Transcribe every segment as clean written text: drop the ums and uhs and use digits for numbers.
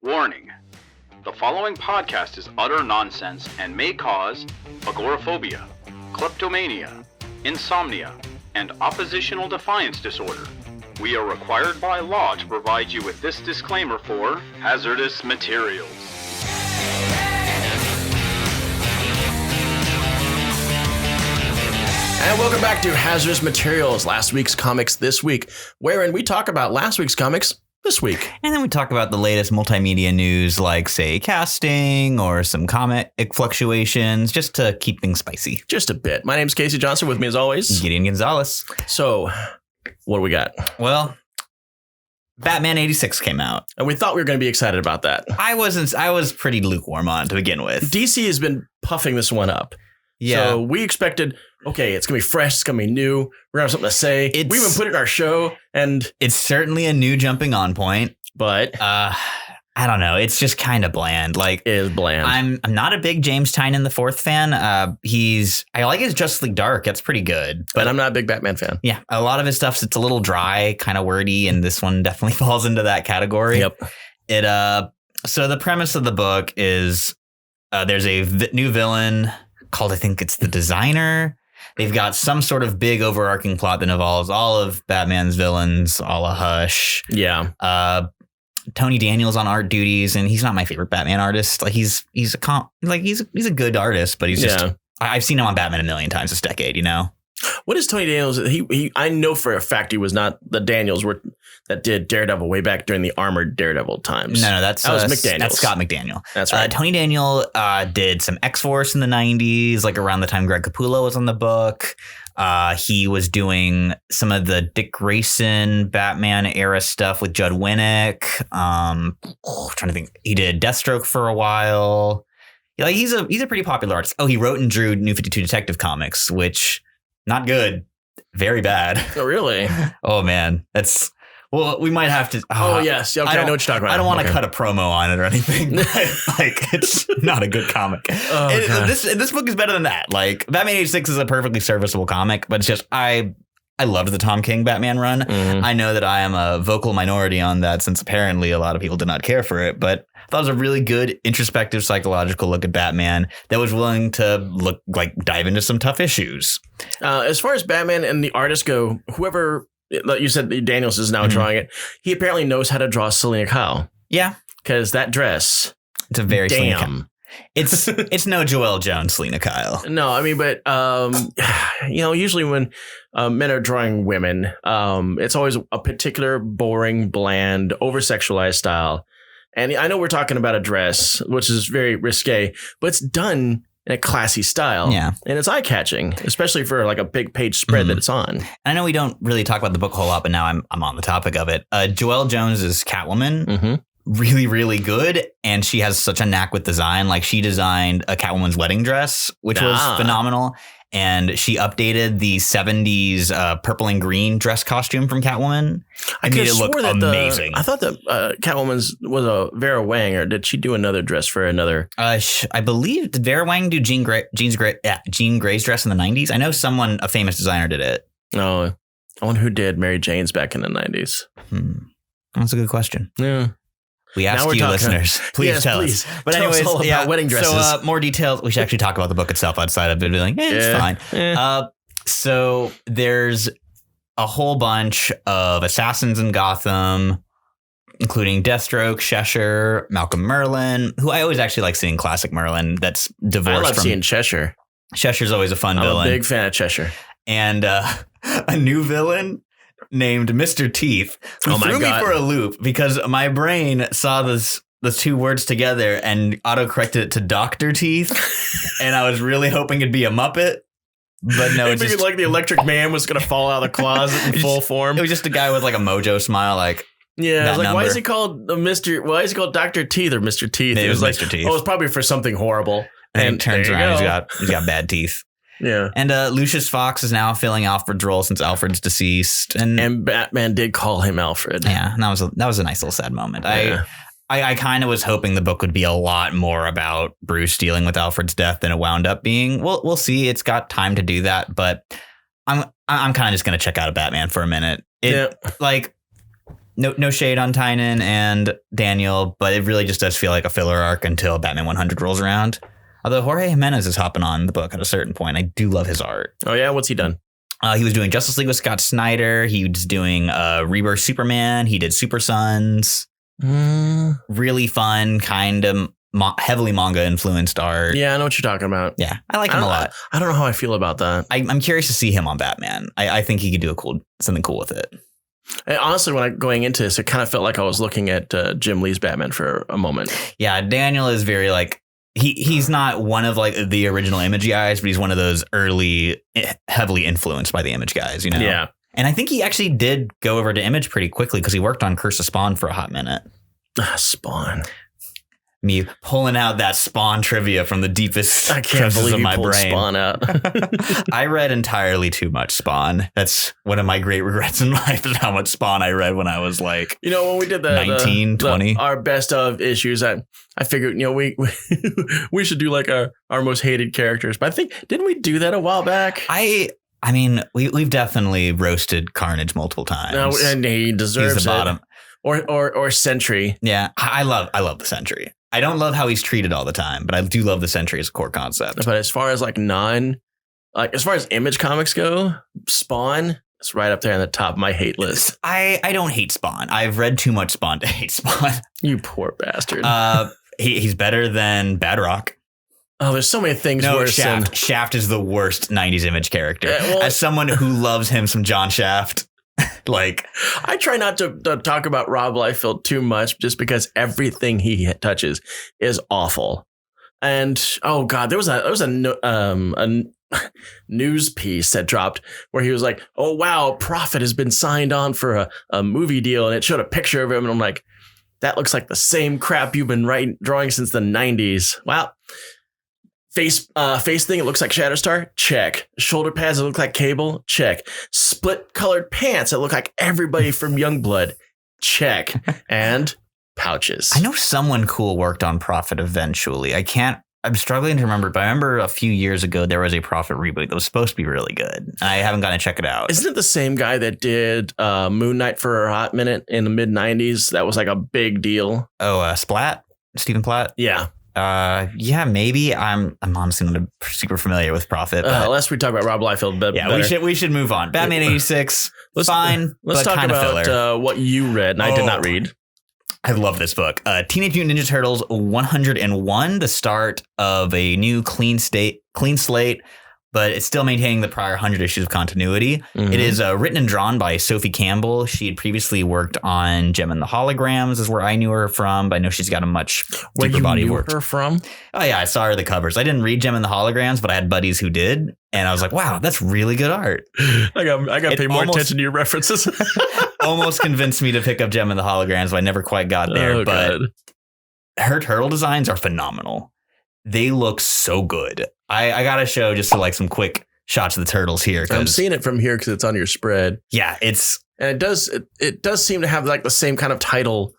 Warning. The following podcast is utter nonsense and may cause agoraphobia, kleptomania, insomnia, and oppositional defiance disorder. We are required by law to provide you with this disclaimer for hazardous materials. And welcome back to Hazardous Materials, last week's comics this week, wherein we talk about last week's comics this week. And then we talk about the latest multimedia news, like, say, casting or some comic fluctuations, just to keep things spicy. Just a bit. My name's Casey Johnson, with me as always, Gideon Gonzalez. So, what do we got? Well, Batman 86 came out. And we thought we were going to be excited about that. I was pretty lukewarm on it to begin with. DC has been puffing this one up. Yeah. So we expected, okay, it's going to be fresh, it's going to be new, we're going to have something to say. We even put it in our show, and it's certainly a new jumping on point. But I don't know. It's just kind of bland. Like, it is bland. I'm not a big James Tynion the Fourth fan. I like his Justice League Dark. That's pretty good. But I'm not a big Batman fan. Yeah, a lot of his stuff, it's a little dry, kind of wordy, and this one definitely falls into that category. Yep. So the premise of the book is there's a new villain called, I think it's the Designer. They've got some sort of big overarching plot that involves all of Batman's villains, a la Hush. Yeah. Tony Daniel's on art duties, and he's not my favorite Batman artist. Like, he's a good artist, but he's just I've seen him on Batman a million times this decade, you know. What is Tony Daniels? I know for a fact he was not the Daniels that did Daredevil way back during the Armored Daredevil times. No, that was McDaniels. That's Scott McDaniel. That's right. Tony Daniel did some X-Force in the 90s, like around the time Greg Capullo was on the book. He was doing some of the Dick Grayson Batman era stuff with Judd Winnick. Trying to think. He did Deathstroke for a while. Like, he's a pretty popular artist. Oh, he wrote and drew New 52 Detective Comics, which not good, very bad. Oh, really? Oh man, well, we might have to. Oh yes, okay, I know what you're talking about. I don't want to cut a promo on it or anything. Like, it's not a good comic. This book is better than that. Like, Batman 86 is a perfectly serviceable comic, but it's just I loved the Tom King Batman run. Mm-hmm. I know that I am a vocal minority on that, since apparently a lot of people did not care for it, but I thought it was a really good introspective psychological look at Batman that was willing to dive into some tough issues. As far as Batman and the artists go, whoever you said Daniels is now drawing it, he apparently knows how to draw Selena Kyle. Yeah, because that dress, it's a very damn. It's no Joelle Jones, Selena Kyle. No, I mean, but usually when men are drawing women, it's always a particular boring, bland, over-sexualized style. And I know we're talking about a dress, which is very risque, but it's done in a classy style. Yeah. And it's eye-catching, especially for like a big page spread that it's on. I know we don't really talk about the book a whole lot, but now I'm on the topic of it. Joelle Jones is Catwoman. Mm-hmm. Really, really good. And she has such a knack with design. Like, she designed a Catwoman's wedding dress, which was phenomenal. And she updated the 70s purple and green dress costume from Catwoman. I made it look amazing. I thought that Catwoman's was a Vera Wang, or did she do another dress for another? I believe, did Vera Wang do Jean Grey's dress in the 90s? I know a famous designer did it. No, I wonder who did Mary Jane's back in the 90s. That's a good question. Yeah. We ask you, listeners, please tell us. But anyways, us all about wedding dresses. So more details. We should actually talk about the book itself outside of it. Be like, it's fine. Yeah. So there's a whole bunch of assassins in Gotham, including Deathstroke, Cheshire, Malcolm Merlyn, who I always actually like seeing classic Merlyn. That's divorced from. I love seeing Cheshire. Cheshire's always a fun villain. I'm a big fan of Cheshire. And a new villain named Mr. Teeth, who threw me for a loop because my brain saw the two words together and autocorrected it to Dr. Teeth. And I was really hoping it'd be a Muppet. But no, it's just like the Electric Man was going to fall out of the closet in full form. It was just a guy with like a mojo smile, like. Yeah, I was like, why is he called Why is he called Dr. Teeth or Mr. Teeth? It was like, Mr. Teeth. Oh, it's probably for something horrible. And he turns around, he's got bad teeth. Yeah. And Lucius Fox is now filling Alfred's role since Alfred's deceased. And Batman did call him Alfred. Yeah, and that was a nice little sad moment. Yeah. I kind of was hoping the book would be a lot more about Bruce dealing with Alfred's death than it wound up being. We'll see. It's got time to do that, but I'm kind of just going to check out a Batman for a minute. No shade on Tynion and Daniel, but it really just does feel like a filler arc until Batman 100 rolls around. Although Jorge Jimenez is hopping on the book at a certain point. I do love his art. Oh, yeah? What's he done? He was doing Justice League with Scott Snyder. He was doing Rebirth Superman. He did Super Sons. Really fun, kind of heavily manga influenced art. Yeah, I know what you're talking about. Yeah, I like him a lot. I don't know how I feel about that. I'm curious to see him on Batman. I think he could do something cool with it. And honestly, when going into this, it kind of felt like I was looking at Jim Lee's Batman for a moment. Yeah, Daniel is very like he's not one of like the original Image guys, but he's one of those early, heavily influenced by the Image guys. You know. Yeah. And I think he actually did go over to Image pretty quickly because he worked on Curse of Spawn for a hot minute. Spawn. Me pulling out that Spawn trivia from the deepest crevices of my brain. Spawn out. I read entirely too much Spawn. That's one of my great regrets in life is how much Spawn I read when I was like, when we did 20. Our best of issues, I figured, we should do like our most hated characters. But I think, didn't we do that a while back? I mean, we've definitely roasted Carnage multiple times. No, and he deserves He's the bottom. Or Sentry. Yeah, I love the Sentry. I don't love how he's treated all the time, but I do love the Sentry as a core concept. But as far as as far as Image comics go, Spawn is right up there on the top of my hate list. I don't hate Spawn. I've read too much Spawn to hate Spawn. You poor bastard. He's better than Badrock. Oh, there's so many things worse. Shaft. Shaft is the worst 90s Image character. As someone who loves him some John Shaft. Like, I try not to talk about Rob Liefeld too much just because everything he touches is awful. And oh god, there was a news piece that dropped where he was like, "Oh wow, Prophet has been signed on for a movie deal," and it showed a picture of him, and I'm like, "That looks like the same crap you've been drawing since the '90s." Wow. Face thing, it looks like Shatterstar. Check. Shoulder pads, it look like Cable. Check. Split colored pants, it look like everybody from Youngblood. Check. And pouches. I know someone cool worked on Prophet eventually. I'm struggling to remember, but I remember a few years ago there was a Prophet reboot that was supposed to be really good. I haven't gotten to check it out. Isn't it the same guy that did Moon Knight for a hot minute in the mid 90s? That was like a big deal. Oh, Splat? Stephen Platt? Yeah. Yeah, maybe. I'm honestly not super familiar with Prophet. Unless we talk about Rob Liefeld, but yeah, we should move on. Batman 86, fine. Let's talk about what you read, and I did not read. I love this book. Teenage Mutant Ninja Turtles 101, the start of a new clean slate, but it's still maintaining the prior 100 issues of continuity. Mm-hmm. It is written and drawn by Sophie Campbell. She had previously worked on Gem and the Holograms, is where I knew her from, but I know she's got a much deeper body of work. Where you knew her from? Oh, yeah, I saw her the covers. I didn't read Gem and the Holograms, but I had buddies who did, and I was like, wow, that's really good art. I got to pay more attention to your references. Almost convinced me to pick up Gem and the Holograms, but I never quite got there. But her turtle designs are phenomenal. They look so good. I got to show just some quick shots of the turtles here. I'm seeing it from here because it's on your spread. Yeah, it does seem to have like the same kind of title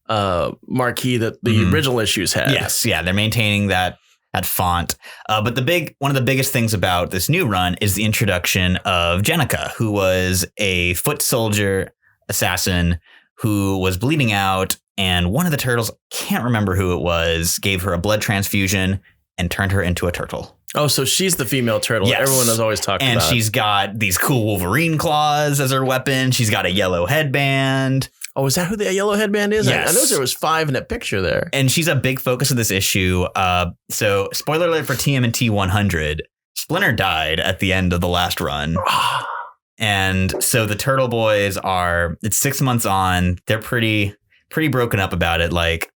marquee that the original issues had. Yes, yeah, they're maintaining that font. But one of the biggest things about this new run is the introduction of Jenica, who was a foot soldier assassin who was bleeding out, and one of the turtles, can't remember who it was, gave her a blood transfusion and turned her into a turtle. Oh, so she's the female turtle. Yes. Everyone has always talked about. And she's got these cool Wolverine claws as her weapon. She's got a yellow headband. Oh, is that who the yellow headband is? Yes. I know there was 5 in that picture there. And she's a big focus of this issue. So spoiler alert for TMNT 100. Splinter died at the end of the last run. And so the Turtle Boys it's 6 months on. They're pretty broken up about it. Like,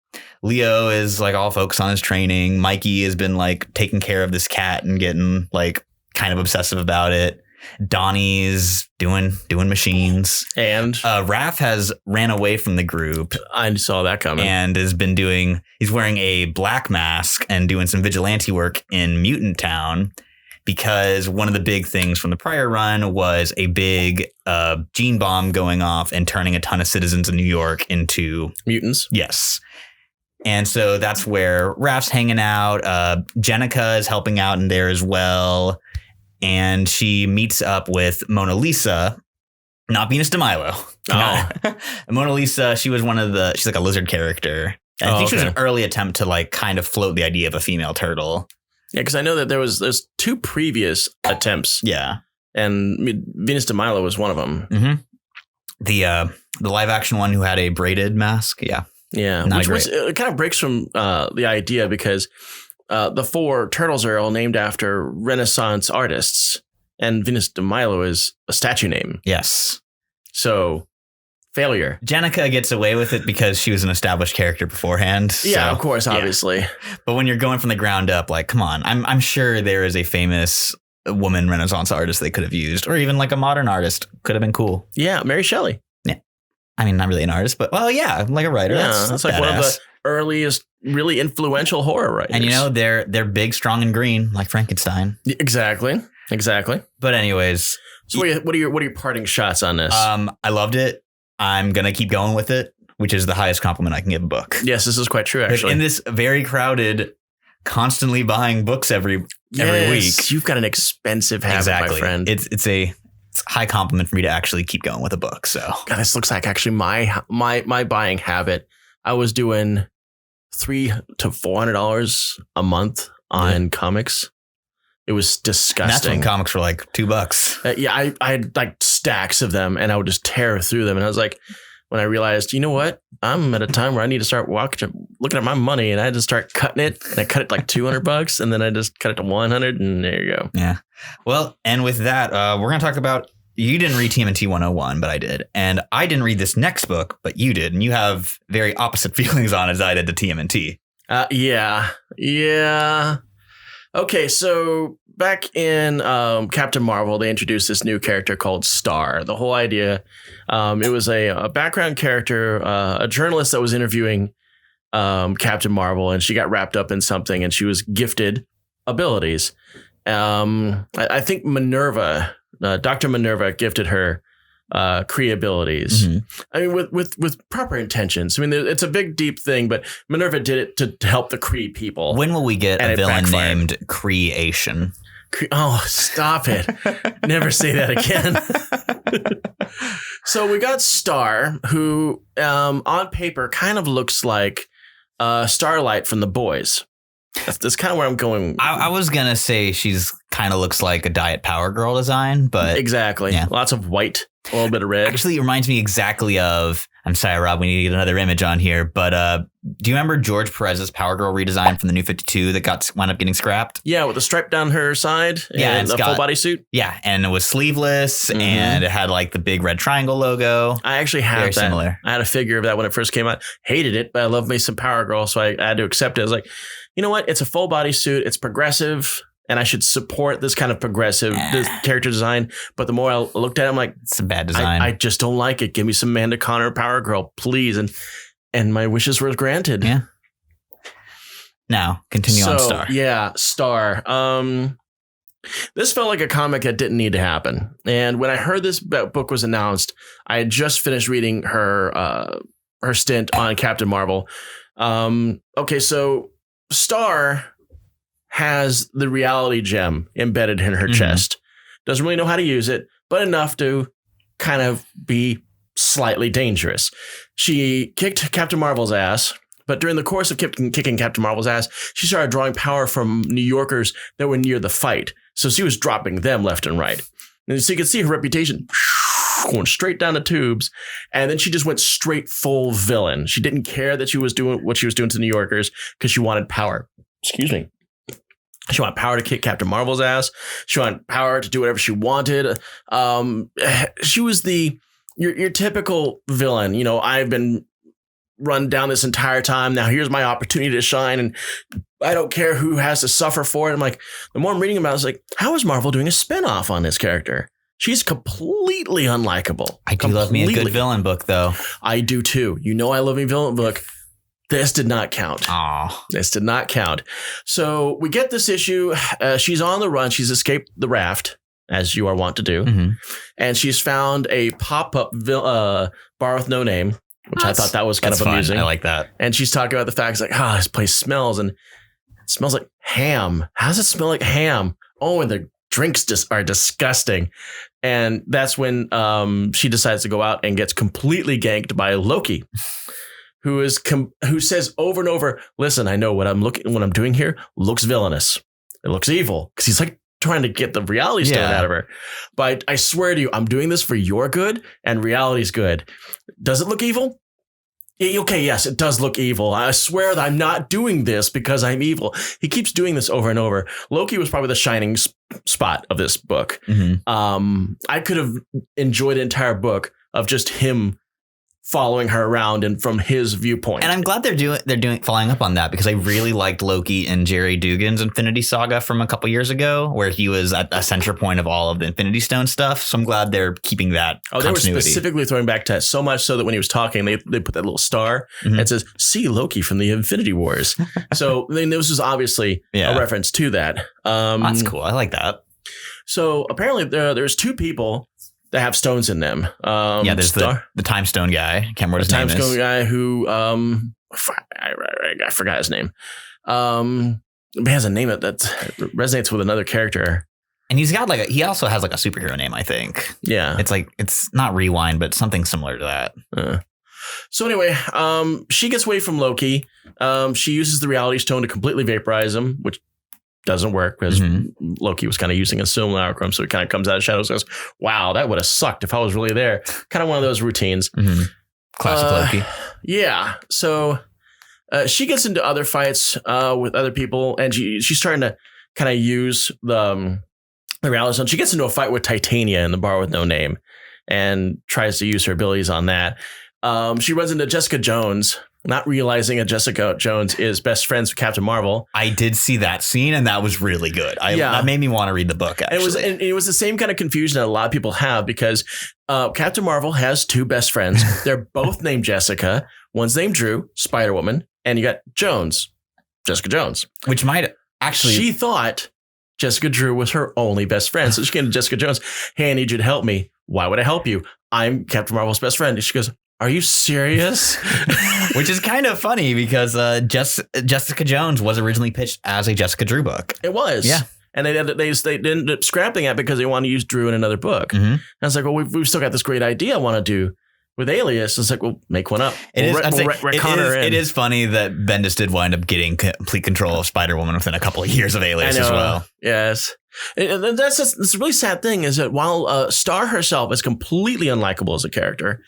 Leo is like all focused on his training. Mikey has been like taking care of this cat and getting like kind of obsessive about it. Donnie's doing machines. And Raph has ran away from the group. I saw that coming. And he's wearing a black mask and doing some vigilante work in Mutant Town, because one of the big things from the prior run was a big gene bomb going off and turning a ton of citizens of New York into mutants. Yes. And so that's where Raph's hanging out. Jenica is helping out in there as well. And she meets up with Mona Lisa, not Venus de Milo. Oh. Mona Lisa, she's like a lizard character. And I think she was an early attempt to like kind of float the idea of a female turtle. Yeah, because I know that there's 2 previous attempts. Yeah. And Venus de Milo was one of them. Mm-hmm. The live action one who had a braided mask. Yeah. Yeah. Which it kind of breaks from the idea because the 4 turtles are all named after Renaissance artists. And Venus de Milo is a statue name. Yes. So failure. Janica gets away with it because she was an established character beforehand. Yeah, of course, obviously. Yeah. But when you're going from the ground up, like, come on, I'm sure there is a famous woman Renaissance artist they could have used, or even like a modern artist could have been cool. Yeah, Mary Shelley. Yeah, I mean, not really an artist, but well, yeah, like a writer. Yeah, that's like badass. One of the earliest, really influential horror writers. And you know, they're big, strong, and green, like Frankenstein. Exactly. But anyways, so what are your parting shots on this? I loved it. I'm going to keep going with it, which is the highest compliment I can give a book. Yes, this is quite true, actually. In this very crowded, constantly buying books every week. You've got an expensive habit, my friend. It's a high compliment for me to actually keep going with a book. So God, this looks like actually my buying habit. I was doing $300 to $400 a month on comics. It was disgusting. And that's when comics were like $2. Yeah, I had like stacks of them and I would just tear through them. And I was like, when I realized, you know what? I'm at a time where I need to start looking at my money, and I had to start cutting it. And I cut it like $200 and then I just cut it to 100 and there you go. Yeah. Well, and with that, we're going to talk about, you didn't read TMNT 101, but I did. And I didn't read this next book, but you did. And you have very opposite feelings on it as I did to TMNT. Yeah. Okay, so back in Captain Marvel, they introduced this new character called Star. The whole idea, it was a background character, a journalist that was interviewing Captain Marvel, and she got wrapped up in something, and she was gifted abilities. I think Minerva, Dr. Minerva, gifted her Kree abilities. Mm-hmm. I mean, with proper intentions. I mean, it's a big, deep thing, but Minerva did it to help the Kree people. When will we get a villain named Creation? Oh, stop it. Never say that again. So we got Star, who on paper kind of looks like Starlight from The Boys. That's kind of where I'm going. I was going to say she's kind of looks like a Diet Power Girl design, but... Exactly. Yeah. Lots of white, a little bit of red. Actually, it reminds me exactly of... I'm sorry, Rob, we need to get another image on here, but do you remember George Perez's Power Girl redesign from the New 52 that wound up getting scrapped? Yeah, with the stripe down her side and a full body suit. Yeah, and it was sleeveless, and it had like the big red triangle logo. I actually had Very that. Similar. I had a figure of that when it first came out. Hated it, but I love me some Power Girl, so I had to accept it. I was like, you know what? It's a full body suit. It's progressive, and I should support this kind of progressive character design. But the more I looked at it, I'm like, it's a bad design. I just don't like it. Give me some Amanda Connor Power Girl, please. And my wishes were granted. Yeah. Now, continue on Star. Yeah, Star. This felt like a comic that didn't need to happen. And when I heard this book was announced, I had just finished reading her stint on Captain Marvel. Okay, so Star has the reality gem embedded in her chest. Doesn't really know how to use it, but enough to kind of be slightly dangerous. She kicked Captain Marvel's ass, but during the course of kicking Captain Marvel's ass, she started drawing power from New Yorkers that were near the fight. So she was dropping them left and right. And so you can see her reputation going straight down the tubes. And then she just went straight full villain. She didn't care that she was doing what she was doing to New Yorkers because she wanted power. Excuse me. She wanted power to kick Captain Marvel's ass. She wanted power to do whatever she wanted. She was your typical villain. You know, I've been run down this entire time. Now here's my opportunity to shine, and I don't care who has to suffer for it. I'm like, the more I'm reading about it, it's like, how is Marvel doing a spinoff on this character? She's completely unlikable. I do love me a good villain book, though. I do too. You know, I love a villain book. This did not count. Aww. This did not count. So we get this issue. She's on the run. She's escaped the raft, as you are wont to do. Mm-hmm. And she's found a pop-up bar with no name, which I thought that was kind of amusing. I like that. And she's talking about the fact, like, this place smells, and it smells like ham. How does it smell like ham? Oh, and the drinks are disgusting. And that's when she decides to go out and gets completely ganked by Loki, who says over and over, listen, I know what I'm doing here looks villainous. It looks evil, because he's like trying to get the reality stone out of her. But I swear to you, I'm doing this for your good, and reality's good. Does it look evil? Okay, yes, it does look evil. I swear that I'm not doing this because I'm evil. He keeps doing this over and over. Loki was probably the shining spot of this book. I could have enjoyed the entire book of just him following her around and from his viewpoint. And I'm glad they're following up on that, because I really liked Loki and Jerry Dugan's Infinity Saga from a couple years ago, where he was at a center point of all of the Infinity Stone stuff. So I'm glad they're keeping that continuity. They were specifically throwing back to that, so much so that when he was talking, they put that little star and it says, see Loki from the Infinity Wars. So I mean, this was obviously a reference to that. That's cool. I like that. So apparently there's two people that have stones in them. There's the Time Stone guy. Can't remember what his name is. Time Stone guy who I forgot his name. He has a name that resonates with another character. And he's got he also has a superhero name, I think. Yeah. It's not Rewind, but something similar to that. So anyway, she gets away from Loki. She uses the Reality Stone to completely vaporize him, which doesn't work because Loki was kind of using a simulacrum. So it kind of comes out of shadows and goes, wow, that would have sucked if I was really there. Kind of one of those routines. Classic Loki. Yeah. So she gets into other fights with other people, and she's starting to kind of use the Reality Stone. She gets into a fight with Titania in the bar with no name and tries to use her abilities on that. She runs into Jessica Jones, not realizing that Jessica Jones is best friends with Captain Marvel. I did see that scene, and that was really good. That made me want to read the book, actually. It was the same kind of confusion that a lot of people have, because Captain Marvel has two best friends. They're both named Jessica. One's named Drew, Spider-Woman, and you got Jones, Jessica Jones. Which might actually... She thought Jessica Drew was her only best friend. So she came to Jessica Jones, hey, I need you to help me. Why would I help you? I'm Captain Marvel's best friend. And she goes, are you serious? Which is kind of funny, because Jessica Jones was originally pitched as a Jessica Drew book. It was. Yeah. And they ended up scrapping it because they wanted to use Drew in another book. And I was like, well, we've still got this great idea I want to do with Alias. It's like, well, make one up. It is funny that Bendis did wind up getting complete control of Spider-Woman within a couple of years of Alias as well. Yes. And that's just this really sad thing, is that while Star herself is completely unlikable as a character,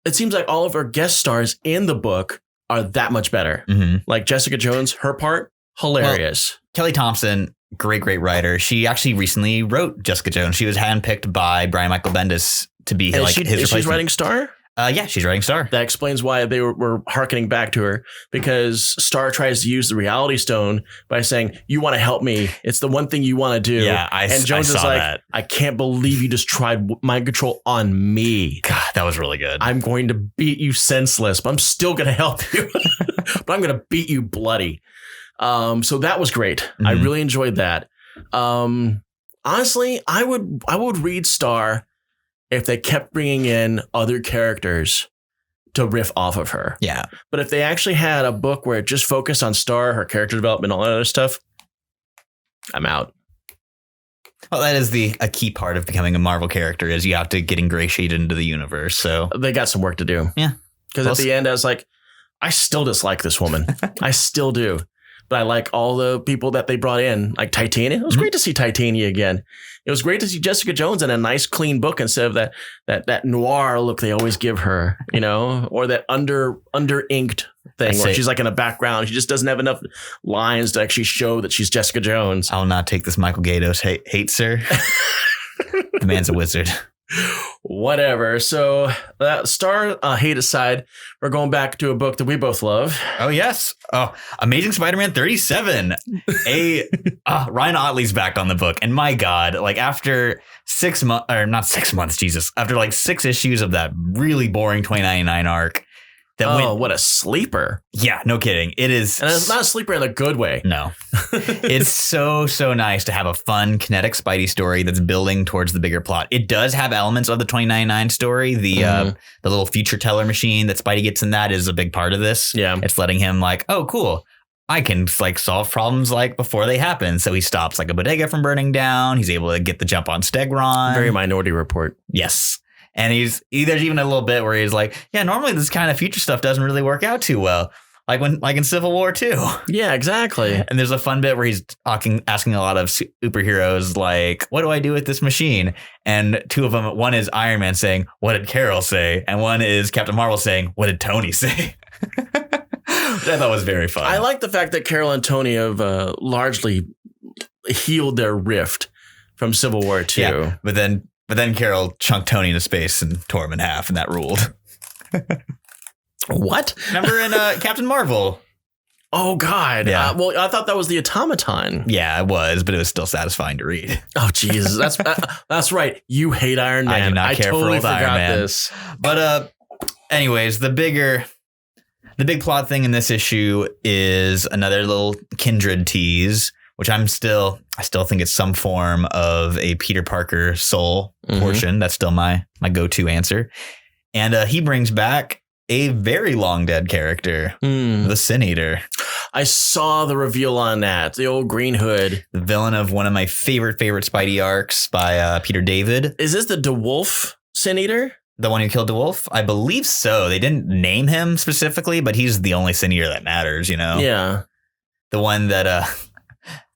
it seems like all of her guest stars in the book are that much better. Like Jessica Jones, her part, hilarious. Well, Kelly Thompson, great writer. She actually recently wrote Jessica Jones. She was handpicked by Brian Michael Bendis to be his replacement. She's writing Star? Yeah, she's writing Star. That explains why they were hearkening back to her, because Star tries to use the Reality Stone by saying, you want to help me. It's the one thing you want to do. Yeah, and Jones is like, that. I can't believe you just tried mind control on me. God, that was really good. I'm going to beat you senseless, but I'm still going to help you. But I'm going to beat you bloody. So that was great. I really enjoyed that. Honestly, I would read Star if they kept bringing in other characters to riff off of her. Yeah. But if they actually had a book where it just focused on Star, her character development, all that other stuff, I'm out. Well, that is a key part of becoming a Marvel character, is you have to get ingratiated into the universe. So they got some work to do. Yeah. Because at the end, I was like, I still dislike this woman. I still do. But I like all the people that they brought in, like Titania. It was great to see Titania again. It was great to see Jessica Jones in a nice, clean book instead of that noir look they always give her, or that under inked thing where she's like in the background. She just doesn't have enough lines to actually show that she's Jessica Jones. I'll not take this Michael Gaydos hate, sir. The man's a wizard. Whatever. So that Star hate aside, we're going back to a book that we both love. Oh, yes. Oh, Amazing Spider-Man 37. Ryan Ottley's back on the book. And my God, like after 6 months, or not 6 months, Jesus, after like 6 issues of that really boring 2099 arc. What a sleeper. Yeah, no kidding. It is. And it's not a sleeper in a good way. No. It's so nice to have a fun kinetic Spidey story that's building towards the bigger plot. It does have elements of the 2099 story. The little future teller machine that Spidey gets in that is a big part of this. Yeah. It's letting him like, oh, cool. I can like solve problems like before they happen. So he stops like a bodega from burning down. He's able to get the jump on Stegron. Very Minority Report. Yes. And there's even a little bit where he's like, yeah, normally this kind of future stuff doesn't really work out too well. Like in Civil War 2. Yeah, exactly. And there's a fun bit where he's asking a lot of superheroes, like, what do I do with this machine? And two of them, one is Iron Man saying, what did Carol say? And one is Captain Marvel saying, what did Tony say? I thought was very fun. I like the fact that Carol and Tony have largely healed their rift from Civil War 2. Yeah, but then Carol chunked Tony into space and tore him in half, and that ruled. What? Remember in Captain Marvel? Oh, God. Yeah. Well, I thought that was the automaton. Yeah, it was, but it was still satisfying to read. Oh, Jesus. That's right. You hate Iron Man. I do not care totally for old forgot Iron Man. this. But anyways, the big plot thing in this issue is another little Kindred tease, which I still think it's some form of a Peter Parker soul portion. That's still my go-to answer. And he brings back a very long dead character, the Sin Eater. I saw the reveal on that. The old Green Hood. The villain of one of my favorite Spidey arcs by Peter David. Is this the DeWolf Sin Eater? The one who killed DeWolf? I believe so. They didn't name him specifically, but he's the only Sin Eater that matters, you know? Yeah. The one that,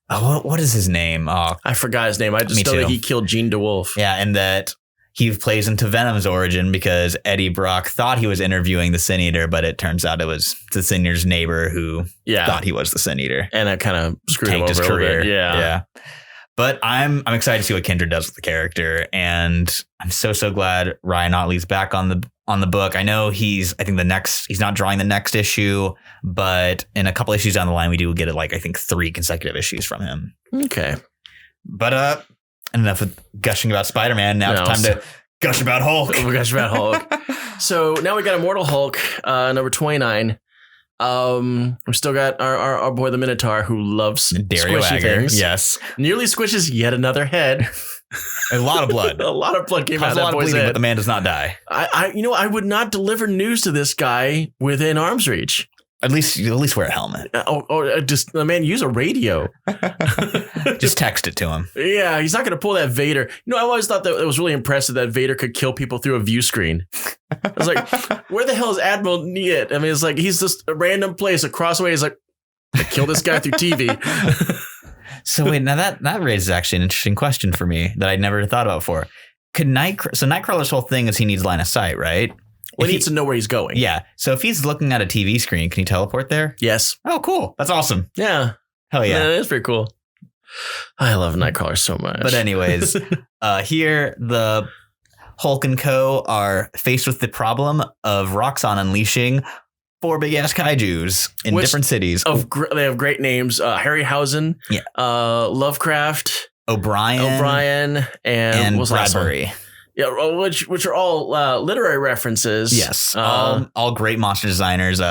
what is his name? Oh, I forgot his name. I just know that he killed Jean DeWolf. Yeah, and that he plays into Venom's origin because Eddie Brock thought he was interviewing the Sin Eater, but it turns out it was the Sin Eater's neighbor who thought he was the Sin Eater. And it kind of screwed him over his career. Yeah. But I'm excited to see what Kindred does with the character, and I'm so glad Ryan Ottley's back on the book. I know he's not drawing the next issue, but in a couple issues down the line, we do get I think 3 consecutive issues from him. Okay. But enough with gushing about Spider-Man. Now it's time to gush about Hulk. We'll gush about Hulk. So now we got Immortal Hulk, number 29. We still got our boy the Minotaur who loves Dario squishy Agger. things. Yes, nearly squishes yet another head. A lot of blood. A lot of blood came out of that boy's head. But the man does not die. I would not deliver news to this guy within arm's reach. At least wear a helmet. Just the man use a radio. Just text it to him. Yeah, he's not going to pull that Vader. I always thought that it was really impressive that Vader could kill people through a view screen. I was like, where the hell is Admiral Niet? I mean, it's like he's just a random place across the way. He's like, I kill this guy through TV. So wait, now that raises actually an interesting question for me that I'd never thought about before. So Nightcrawler's whole thing is he needs line of sight, right? Well, he needs to know where he's going. Yeah. So if he's looking at a TV screen, can he teleport there? Yes. Oh, cool. That's awesome. Yeah. Hell yeah. That is pretty cool. I love Nightcrawler so much. But anyways, here the Hulk and Co. are faced with the problem of Roxxon unleashing 4 big ass kaijus in different cities. They have great names. Harryhausen, Lovecraft, O'Brien, and Bradbury. Yeah, which are all literary references. Yes, all great monster designers.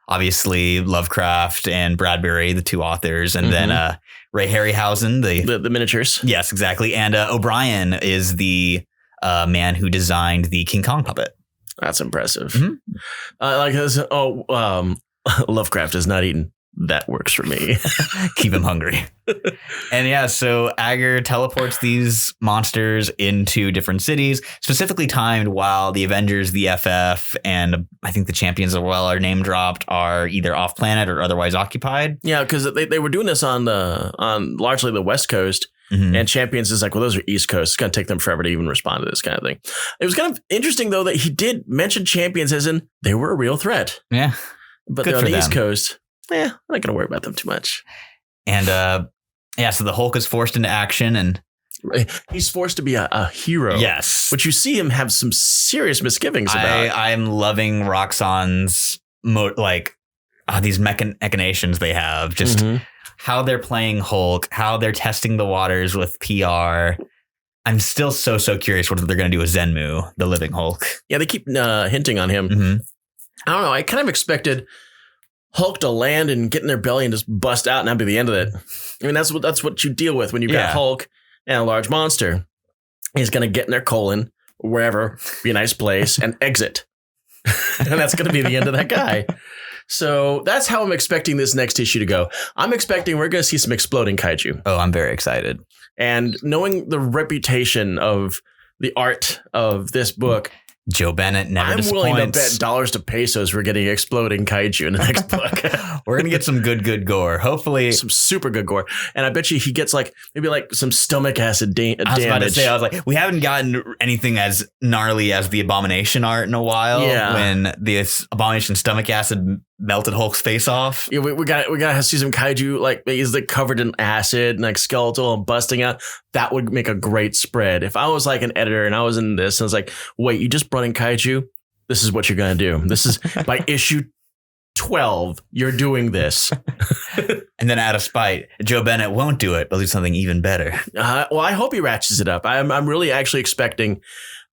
Obviously Lovecraft and Bradbury, the 2 authors, and then Ray Harryhausen, the miniatures. Yes, exactly. And O'Brien is the man who designed the King Kong puppet. That's impressive. Lovecraft is not eaten. That works for me. Keep him hungry. And yeah, so Agger teleports these monsters into different cities, specifically timed while the Avengers, the FF, and I think the Champions as well are name dropped, are either off planet or otherwise occupied. Yeah, because they were doing this on largely the West Coast. And Champions is like, well, those are East Coast. It's going to take them forever to even respond to this kind of thing. It was kind of interesting, though, that he did mention Champions as in they were a real threat. Yeah. But they're on the East Coast. I'm not going to worry about them too much. And so the Hulk is forced into action and he's forced to be a hero. Yes. But you see him have some serious misgivings about. I'm loving Roxxon's these machinations they have. Just how they're playing Hulk, how they're testing the waters with PR. I'm still so curious what they're going to do with Zenmu, the living Hulk. Yeah, they keep hinting on him. I don't know. I kind of expected Hulk to land and get in their belly and just bust out and that'd be the end of it. I mean, that's what you deal with when you've got Hulk and a large monster. He's going to get in their colon, wherever, be a nice place, and exit. And that's going to be the end of that guy. So that's how I'm expecting this next issue to go. I'm expecting we're going to see some exploding kaiju. Oh, I'm very excited. And knowing the reputation of the art of this book, Joe Bennett never disappoints. I'm willing to bet dollars to pesos we're getting exploding kaiju in the next book. We're going to get some good gore. Hopefully. Some super good gore. And I bet you he gets maybe some stomach acid damage. I was about to say, we haven't gotten anything as gnarly as the Abomination art in a while. Yeah. When this Abomination stomach acid melted Hulk's face off. Yeah, we gotta see some kaiju he's covered in acid and skeletal and busting out. That would make a great spread. If I was an editor and I was in this and I was like, wait, you just brought in kaiju? This is what you're gonna do. This is by issue 12, you're doing this. And then out of spite, Joe Bennett won't do it, but do something even better. Well, I hope he ratchets it up. I'm really actually expecting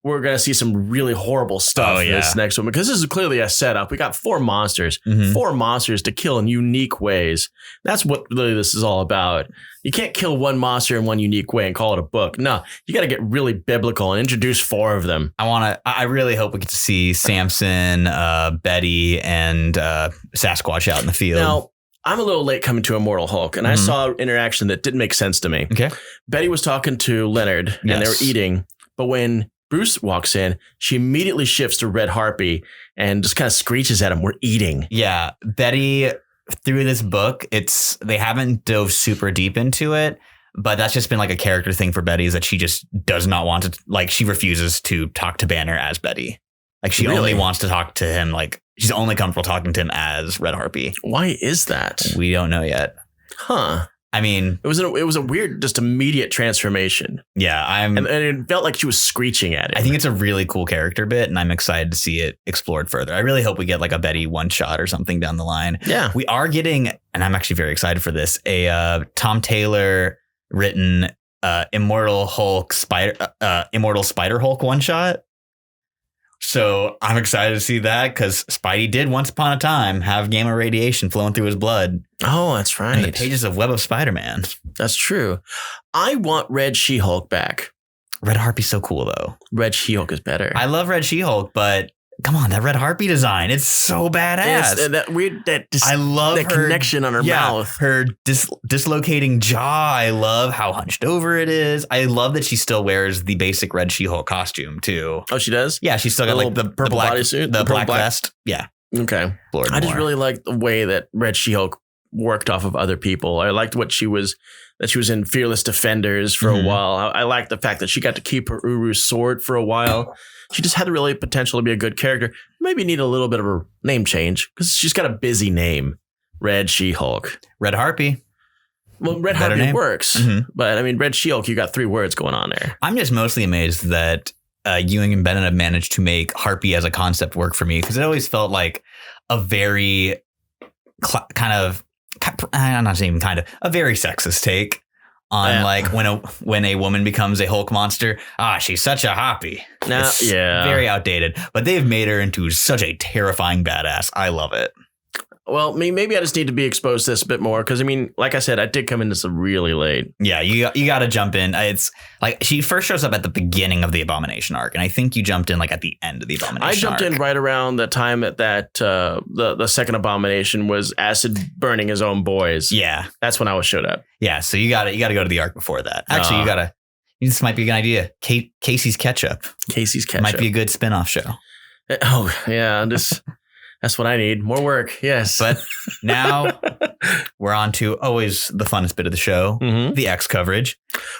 we're going to see some really horrible stuff in this next one, because this is clearly a setup. We got 4 monsters, 4 monsters to kill in unique ways. That's what really this is all about. You can't kill one monster in one unique way and call it a book. No, you got to get really biblical and introduce 4 of them. I really hope we get to see Samson, Betty, and Sasquatch out in the field. Now, I'm a little late coming to Immortal Hulk, and I saw an interaction that didn't make sense to me. Okay. Betty was talking to Leonard, and they were eating, but when Bruce walks in, she immediately shifts to Red Harpy and just kind of screeches at him, "We're eating." Yeah, Betty, through this book, they haven't dove super deep into it, but that's just been a character thing for Betty, is that she just does not want to, she refuses to talk to Banner as Betty. She only wants to talk to him, she's only comfortable talking to him as Red Harpy. Why is that? We don't know yet. Huh. I mean, it was a weird, just immediate transformation. Yeah, and it felt like she was screeching at it. I think it's a really cool character bit, and I'm excited to see it explored further. I really hope we get a Betty one shot or something down the line. Yeah, we are getting, and I'm actually very excited for this, a Tom Taylor written Immortal Spider Hulk one shot. So I'm excited to see that, because Spidey did once upon a time have gamma radiation flowing through his blood. Oh, that's right. In the pages of Web of Spider-Man. That's true. I want Red She-Hulk back. Red Harpy's so cool, though. Red She-Hulk is better. I love Red She-Hulk, but come on, that Red Harpy design, it's so badass. That weird, I love that her connection on her mouth. Her dislocating jaw. I love how hunched over it is. I love that she still wears the basic Red She-Hulk costume too. Oh, she does? Yeah, she's still got the purple black bodysuit, the black vest. Yeah. Okay. I just really like the way that Red She-Hulk worked off of other people. I liked that she was in Fearless Defenders for a while. I like the fact that she got to keep her Uru's sword for a while. She just had really potential to be a good character. Maybe need a little bit of a name change, because she's got a busy name. Red She-Hulk. Red Harpy. Well, Red Harpy works. But I mean, Red She-Hulk, you got 3 words going on there. I'm just mostly amazed that Ewing and Bennett have managed to make Harpy as a concept work for me, because it always felt like a very a very sexist take on when a woman becomes a Hulk monster. She's such a Harpy. Very outdated, but they've made her into such a terrifying badass. I love it. Well, maybe I just need to be exposed to this a bit more, because I mean, like I said, I did come into this really late. Yeah, you got to jump in. It's she first shows up at the beginning of the Abomination arc, and I think you jumped in at the end of the Abomination arc. I jumped in right around the time that the second Abomination was acid burning his own boys. Yeah, that's when I showed up. Yeah, so you got to go to the arc before that. Actually, this might be a good idea. Casey's Ketchup. Casey's Ketchup might be a good spin-off show. Oh yeah, that's what I need. More work. Yes. But now we're on to always the funnest bit of the show, the X coverage.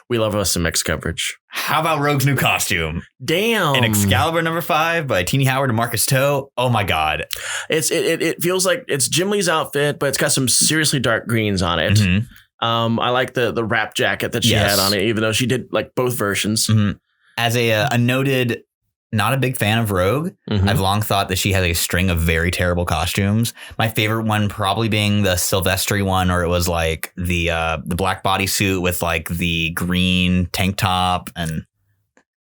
We love us some X coverage. How about Rogue's new costume? Damn. An Excalibur #5 by Tini Howard and Marcus Toe. Oh my God. It feels like it's Jim Lee's outfit, but it's got some seriously dark greens on it. I like the wrap jacket that she had on it, even though she did both versions. As a noted, not a big fan of Rogue. I've long thought that she has a string of very terrible costumes. My favorite one probably being the Silvestri one, or it was the black bodysuit with the green tank top, and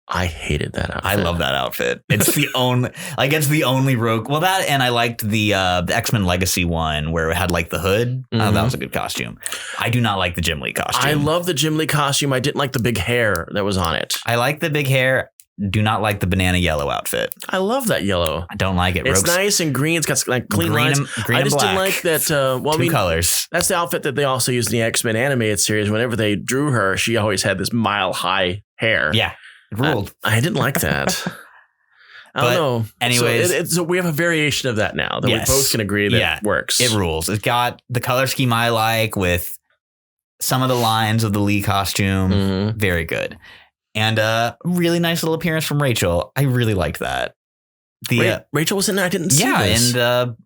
I hated that outfit. I love that outfit. It's the only Rogue. Well, that, and I liked the X-Men Legacy one where it had the hood. Oh, that was a good costume. I do not like the Jim Lee costume. I love the Jim Lee costume. I didn't like the big hair that was on it. I like the big hair. do not like the banana yellow outfit. I love that yellow. I don't like it. It's nice and green. It's got like clean lines. Green I just and didn't black. like that. Two colors. That's the outfit that they also used in the X-Men animated series. Whenever they drew her, she always had this mile-high hair. Yeah, it ruled. I didn't like that. I don't know. Anyways, so we have a variation of that now that we both can agree that works. It rules. It's got the color scheme I like with some of the lines of the Lee costume. Mm-hmm. Very good. And a really nice little appearance from Rachel. I really liked that. Rachel was in there. I didn't see this. And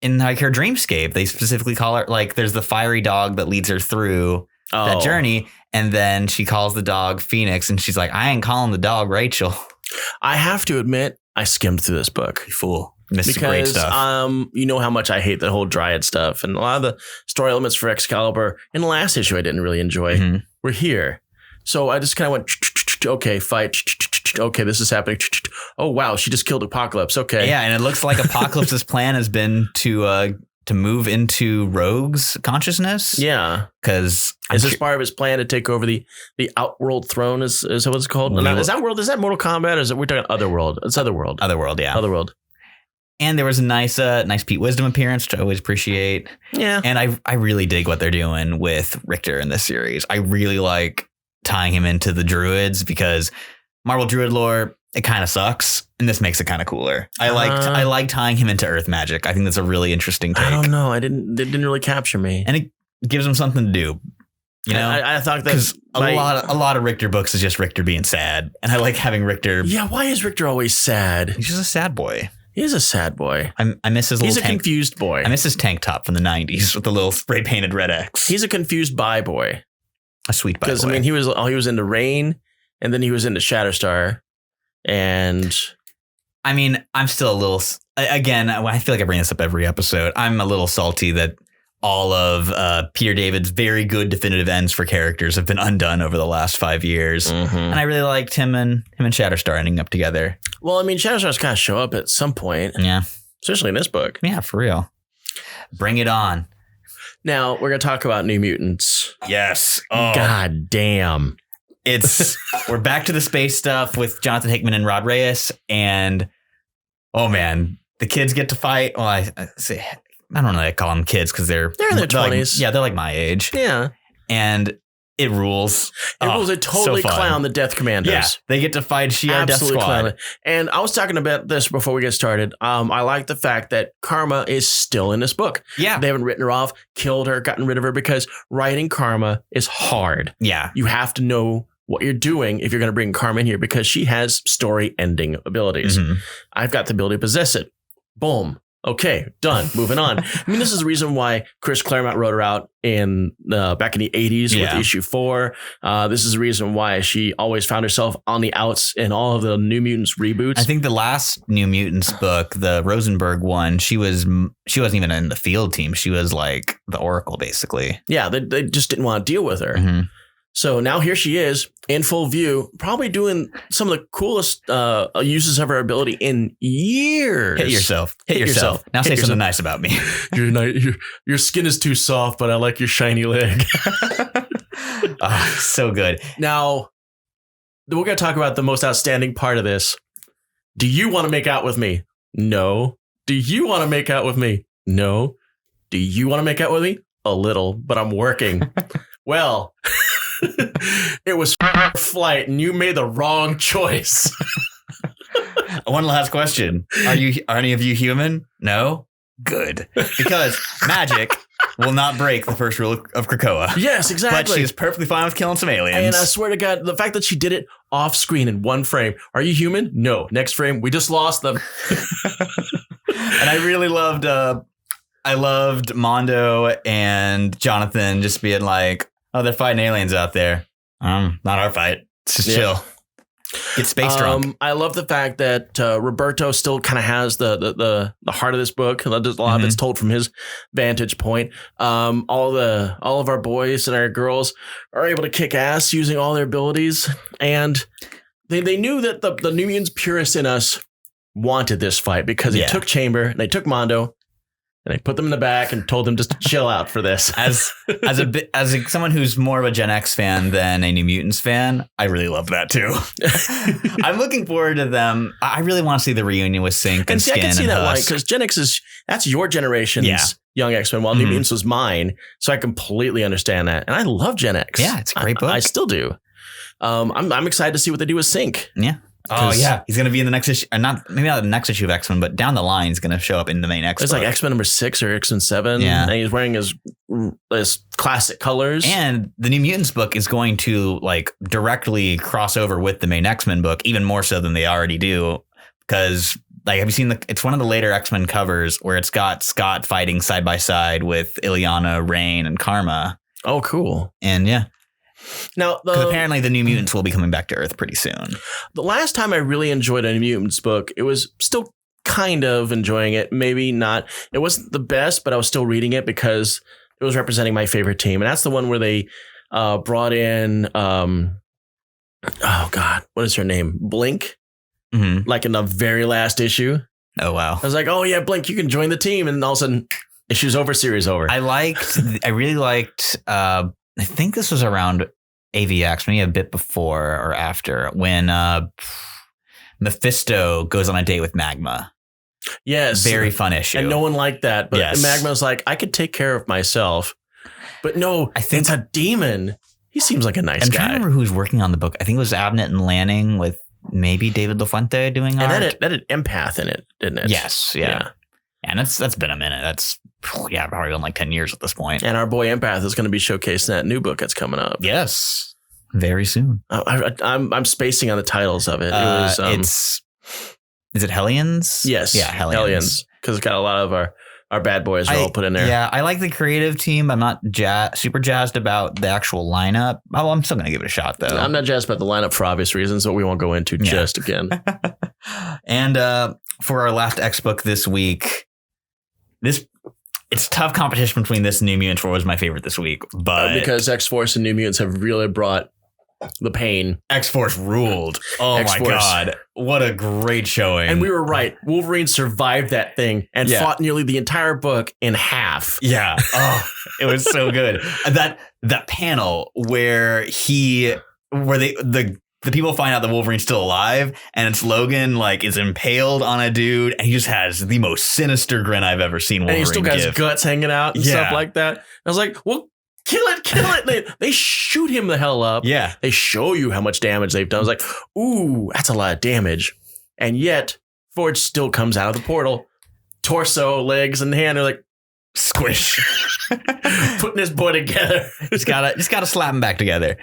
in like her dreamscape, they specifically call her, like, there's the fiery dog that leads her through that journey. And then she calls the dog Phoenix, and she's like, I ain't calling the dog Rachel. I have to admit, I skimmed through this book. You fool. Missed some great Because stuff. you know how much I hate the whole Dryad stuff, and a lot of the story elements for Excalibur in the last issue I didn't really enjoy. Mm-hmm. We're here. So I just kind of went, okay, fight. Okay, this is happening. Oh, wow, she just killed Apocalypse. Okay. Yeah, and it looks like Apocalypse's plan has been to move into Rogue's consciousness. Yeah. Because is this part of his plan to take over the Outworld throne? Is that what it's called? Is that Mortal Kombat? Or is it, we're talking Otherworld? It's Otherworld. Otherworld, yeah. Otherworld. And there was a nice Pete Wisdom appearance, which I always appreciate. Yeah. And I really dig what they're doing with Richter in this series. I really like tying him into the druids, because Marvel Druid lore, it kind of sucks, and this makes it kind of cooler. I like tying him into Earth magic. I think that's a really interesting take. I don't know. It didn't really capture me, and it gives him something to do. You know, I thought that a lot of Richter books is just Richter being sad, and I like having Richter. Yeah, why is Richter always sad? He's just a sad boy. He is a sad boy. I miss his. He's a confused boy. I miss his tank top from the '90s with the little spray painted red X. He's a confused bi boy. A sweet bi boy. Because I mean, he was into Rain, and then he was into Shatterstar, and I mean, I'm still a little. Again, I feel like I bring this up every episode. I'm a little salty that all of Peter David's very good definitive ends for characters have been undone over the last 5 years. Mm-hmm. And I really liked him and Shatterstar ending up together. Well, I mean, Shatterstar's kind of show up at some point. Yeah. Especially in this book. Yeah, for real. Bring it on. Now, we're going to talk about New Mutants. Yes. Oh. God damn. We're back to the space stuff with Jonathan Hickman and Rod Reis. And, oh man, the kids get to fight. Well, I don't know. I call them kids because they're in their 20s. They're like my age. Yeah. And it rules. It rules. It totally so clown the Death Commandos. Yeah, they get to fight Shi'ar Death Squad. Clown. And I was talking about this before we get started. I like the fact that Karma is still in this book. Yeah. They haven't written her off, killed her, gotten rid of her, because writing Karma is hard. Yeah. You have to know what you're doing if you're going to bring Karma in here, because she has story ending abilities. Mm-hmm. I've got the ability to possess it. Boom. Okay, done. Moving on. I mean, this is the reason why Chris Claremont wrote her out in back in the 80s with issue 4. This is the reason why she always found herself on the outs in all of the New Mutants reboots. I think the last New Mutants book, the Rosenberg one, she wasn't even in the field team. She was like the Oracle, basically. Yeah, they just didn't want to deal with her. Mm-hmm. So now here she is in full view, probably doing some of the coolest uses of her ability in years. Hit yourself. Now say something nice about me. Your skin is too soft, but I like your shiny leg. Oh, so good. Now, we're going to talk about the most outstanding part of this. Do you want to make out with me? No. Do you want to make out with me? No. Do you want to make out with me? A little, but I'm working. Well... It was flight, and you made the wrong choice. One last question: Are any of you human? No. Good, because magic will not break the first rule of Krakoa. Yes, exactly. But she's perfectly fine with killing some aliens. And I swear to God, the fact that she did it off screen in one frame. Are you human? No. Next frame, we just lost them. And I really loved. I loved Mondo and Jonathan just being like, "Oh, they're fighting aliens out there. Not our fight. It's just chill. Get space drunk." I love the fact that Roberto still kind of has the heart of this book. A lot of it's told from his vantage point. All of our boys and our girls are able to kick ass using all their abilities, and they knew that the New Mutants purists in us wanted this fight, because they took Chamber and they took Mondo. And I put them in the back and told them just to chill out for this. As someone who's more of a Gen X fan than a New Mutants fan, I really love that too. I'm looking forward to them. I really want to see the reunion with Sync and Skin. I can see and that Husk. because Gen X that's your generation's Young X-Men, while New Mutants was mine. So I completely understand that. And I love Gen X. Yeah, it's a great book. I still do. I'm excited to see what they do with Sync. Yeah. Oh yeah, he's gonna be in the next issue, or maybe not the next issue of X-Men, but down the line he's gonna show up in the main X. It's like X-Men number 6 or X-Men 7. Yeah, and he's wearing his classic colors. And the New Mutants book is going to like directly cross over with the main X-Men book, even more so than they already do. Because like, have you seen it's one of the later X-Men covers where it's got Scott fighting side by side with Ileana, Rain, and Karma. Oh, cool. And yeah. Now, apparently the New Mutants will be coming back to Earth pretty soon. The last time I really enjoyed a New Mutants book, it was still kind of enjoying it. Maybe not. It wasn't the best, but I was still reading it because it was representing my favorite team. And that's the one where they brought in, oh God, what is her name? Blink? Mm-hmm. Like in the very last issue. Oh, wow. I was like, oh yeah, Blink, you can join the team. And all of a sudden, issue's over, series over. I really liked, I think this was around AVX, maybe a bit before or after, when Mephisto goes on a date with Magma. Yes. Very fun issue. And no one liked that. But yes. Magma's like, I could take care of myself. But no, I think it's a demon. He seems like a nice guy. I'm trying to remember who's working on the book. I think it was Abnett and Lanning with maybe David LaFuente doing art. And that had Empath in it, didn't it? Yes. Yeah. And that's been a minute. That's probably been like 10 years at this point. And our boy Empath is going to be showcasing that new book that's coming up. Yes, very soon. I'm spacing on the titles of it. Is it Hellions? Yes. Yeah, Hellions. Because it's got a lot of our bad boys all put in there. Yeah, I like the creative team. I'm not super jazzed about the actual lineup. Oh, I'm still going to give it a shot, though. I'm not jazzed about the lineup for obvious reasons, but we won't go into just again. And for our last X book this week, it's tough competition between this and New Mutants, what was my favorite this week. But because X-Force and New Mutants have really brought the pain. X-Force ruled. Oh X-Force. My God. What a great showing. And we were right. Wolverine survived that thing and fought nearly the entire book in half. Yeah. Oh, it was so good. That panel where the people find out that Wolverine's still alive and it's Logan like is impaled on a dude and he just has the most sinister grin I've ever seen Wolverine give. And he still got his guts hanging out and stuff like that. I was like, well, kill it. They shoot him the hell up. Yeah. They show you how much damage they've done. I was like, ooh, that's a lot of damage. And yet Forge still comes out of the portal. Torso, legs, and hand are like, squish. Putting his boy together. just gotta slap him back together.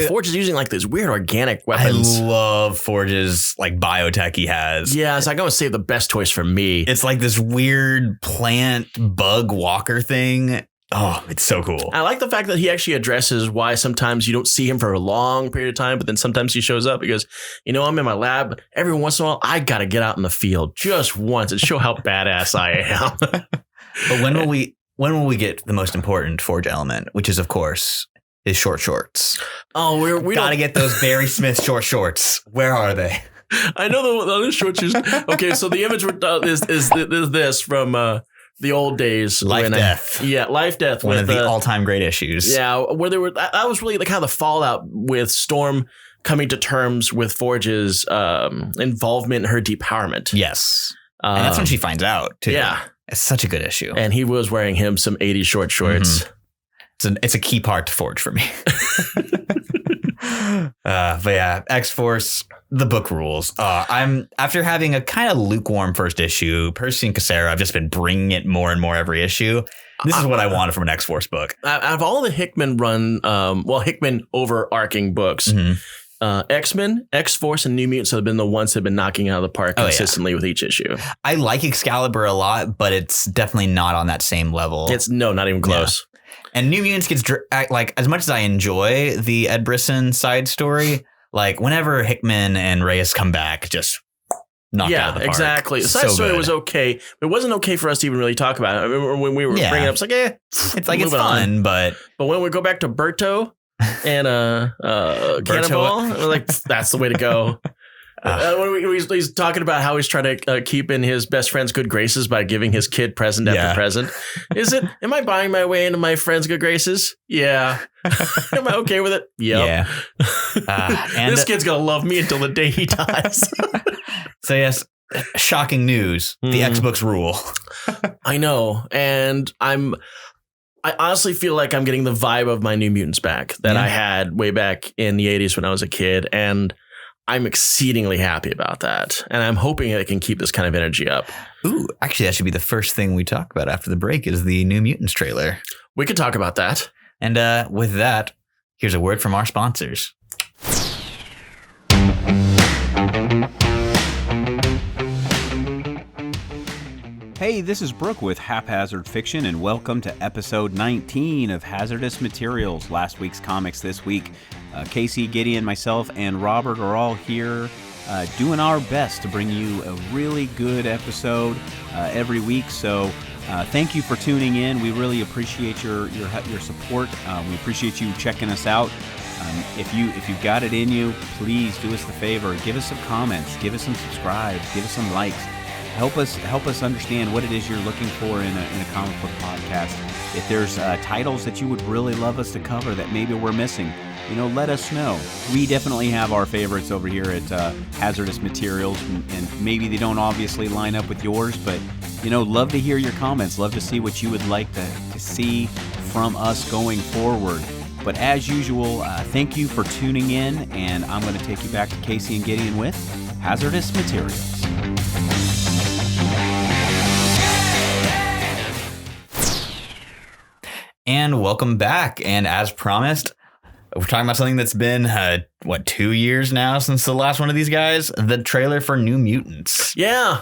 Forge is using like these weird organic weapons. I love Forge's like biotech he has. Yeah, so I'm gonna save the best toys for me. It's like this weird plant bug walker thing. Oh, it's so cool. I like the fact that he actually addresses why sometimes you don't see him for a long period of time, but then sometimes he shows up because, I'm in my lab, but every once in a while I gotta get out in the field just once and show how badass I am. But when will we get the most important Forge element, which is, of course, his short shorts? Oh, we gotta get those Barry Smith short shorts. Where are they? I know the other short shoes. Okay, so the image is this from the old days. Life Death. Life Death. One of the all-time great issues. Yeah, where there were that was really the kind of the fallout with Storm coming to terms with Forge's involvement in her depowerment. Yes, and that's when she finds out too. Yeah. It's such a good issue. And he was wearing him some 80s short shorts. Mm-hmm. It's a key part to Forge for me. But yeah, X-Force, the book rules. I'm after having a kind of lukewarm first issue, Percy and Cassara, I've just been bringing it more and more every issue. This is what I wanted from an X-Force book. Out of all the Hickman Hickman overarching books, X-Men, X-Force, and New Mutants have been the ones that have been knocking out of the park consistently with each issue. I like Excalibur a lot, but it's definitely not on that same level. Not even close. Yeah. And New Mutants gets like, as much as I enjoy the Ed Brisson side story, like whenever Hickman and Reis come back, just knocked out of the park. Exactly. The side story was okay. But it wasn't okay for us to even really talk about it. I remember when we were bringing it up, it's like, it's fun, but when we go back to Berto and Cannonball, we're like, that's the way to go. He's talking about how he's trying to keep in his best friend's good graces by giving his kid present after present. Am I buying my way into my friend's good graces? Yeah. Am I okay with it? Yep. Yeah. And this kid's going to love me until the day he dies. So yes, shocking news. The X-Books rule. I know. And I honestly feel like I'm getting the vibe of my New Mutants back that I had way back in the 80s when I was a kid. And I'm exceedingly happy about that. And I'm hoping it can keep this kind of energy up. Ooh, actually, that should be the first thing we talk about after the break is the New Mutants trailer. We could talk about that. And with that, here's a word from our sponsors. Hey, this is Brooke with Haphazard Fiction, and welcome to episode 19 of Hazardous Materials, last week's comics this week. Casey, Gideon, myself, and Robert are all here doing our best to bring you a really good episode every week. So thank you for tuning in. We really appreciate your support. We appreciate you checking us out. If you've got it in you, please do us the favor. Give us some comments. Give us some subscribes. Give us some likes. Help us understand what it is you're looking for in a comic book podcast. If there's titles that you would really love us to cover that maybe we're missing, let us know. We definitely have our favorites over here at Hazardous Materials, and maybe they don't obviously line up with yours, but love to hear your comments. Love to see what you would like to see from us going forward. But as usual, thank you for tuning in, and I'm going to take you back to Casey and Gideon with Hazardous Materials. And welcome back. And as promised, we're talking about something that's been, 2 years now since the last one of these guys? The trailer for New Mutants. Yeah,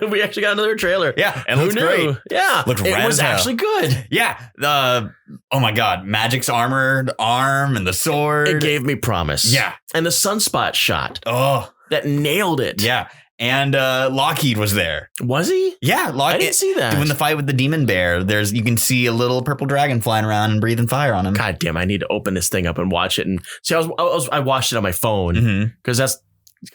we actually got another trailer. Yeah, it looks great. Yeah, looks it was actually good. Yeah, oh my God, Magik's armored arm and the sword. It gave me promise. Yeah. And the sunspot shot. Oh. That nailed it. Yeah. And Lockheed was there. Was he? Yeah, I didn't see that. Doing the fight with the demon bear. You can see a little purple dragon flying around and breathing fire on him. God damn, I need to open this thing up and watch it. And see, I watched it on my phone because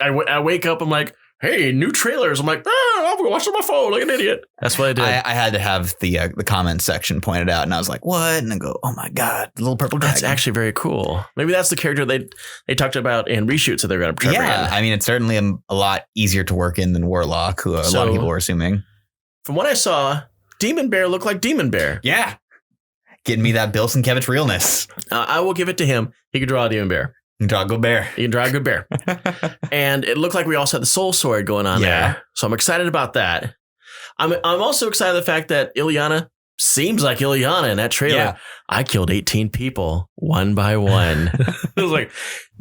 I wake up, I'm like, hey, new trailers. I'm like, I'm gonna watch it on my phone like an idiot. That's what I did. I had to have the comment section pointed out, and I was like, what? And I go, oh my God, the little purple dragon. That's actually very cool. Maybe that's the character they talked about in reshoots that they're going to try. Yeah, I mean, it's certainly a lot easier to work in than Warlock, who a lot of people were assuming. From what I saw, Demon Bear looked like Demon Bear. Yeah. Getting me that Bill Sienkiewicz realness. I will give it to him. He could draw a Demon Bear. You can draw a good bear. You can draw a good bear. And it looked like we also had the Soul Sword going on there. So I'm excited about that. I'm also excited the fact that Illyana seems like Illyana in that trailer. Yeah. I killed 18 people one by one. I was like,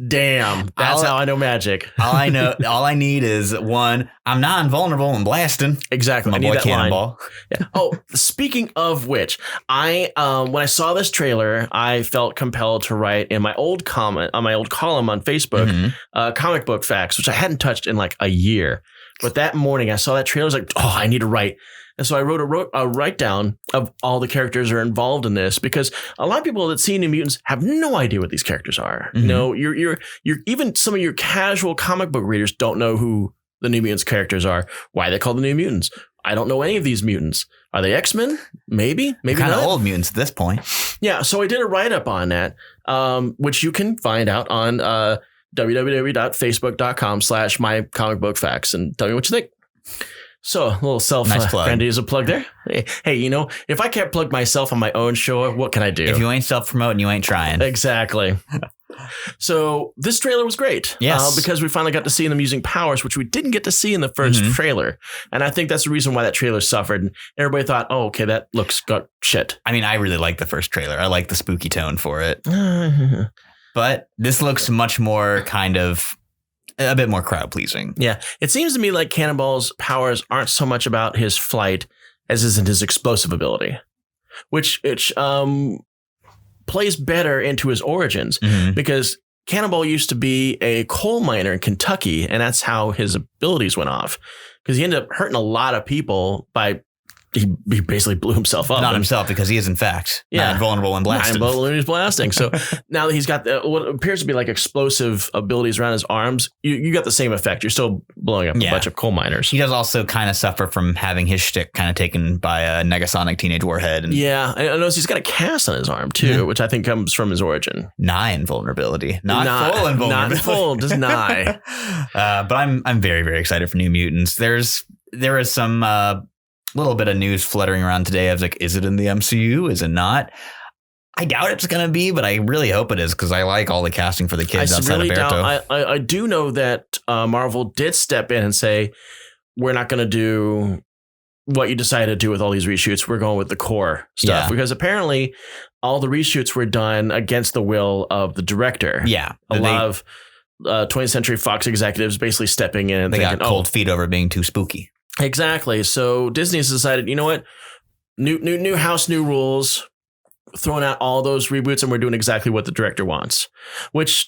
damn, that's how I know magic. all I need is one. I'm not invulnerable and blasting. Exactly. My I need boy that Cannonball. Yeah. Oh, speaking of which, when I saw this trailer, I felt compelled to write in my old column on Facebook, comic book facts, which I hadn't touched in like a year. But that morning I saw that trailer. I was like, oh, I need to write. And so I wrote a write down of all the characters that are involved in this, because a lot of people that see New Mutants have no idea what these characters are. You're even some of your casual comic book readers don't know who the New Mutants characters are. Why they call the New Mutants? I don't know any of these mutants. Are they X-Men? Maybe kind of old mutants at this point. Yeah. So I did a write up on that, which you can find out on www.facebook.com/mycomicbookfacts and tell me what you think. So a little self-grandiose plug there. Hey, if I can't plug myself on my own show, what can I do? If you ain't self-promoting, you ain't trying. Exactly. So this trailer was great. Yes. Because we finally got to see them using powers, which we didn't get to see in the first trailer. And I think that's the reason why that trailer suffered. And everybody thought, oh, okay, that looks got shit. I mean, I really like the first trailer. I like the spooky tone for it. But this looks much more kind of a bit more crowd pleasing. Yeah. It seems to me like Cannonball's powers aren't so much about his flight as isn't his explosive ability, which plays better into his origins, because Cannonball used to be a coal miner in Kentucky, and that's how his abilities went off, because he ended up hurting a lot of people by he basically blew himself up. Not himself, because he is in fact not invulnerable when blasted. Not invulnerable when he's blasting. So now that he's got what appears to be like explosive abilities around his arms, you got the same effect. You're still blowing up a bunch of coal miners. He does also kind of suffer from having his shtick kind of taken by a Negasonic teenage warhead. And I notice he's got a cast on his arm too, which I think comes from his origin. Nigh invulnerability, not full invulnerability. Not full, just nigh. But I'm very, very excited for New Mutants. There is some little bit of news fluttering around today. I was like, is it in the MCU? Is it not? I doubt it's going to be, but I really hope it is, because I like all the casting for the kids outside of Berto. I do know that Marvel did step in and say, we're not going to do what you decided to do with all these reshoots. We're going with the core stuff, because apparently all the reshoots were done against the will of the director. Yeah. A lot of 20th Century Fox executives basically stepping in and they thinking, got cold feet over being too spooky. Exactly. So Disney's decided, you know what? New house, new rules, throwing out all those reboots, and we're doing exactly what the director wants, which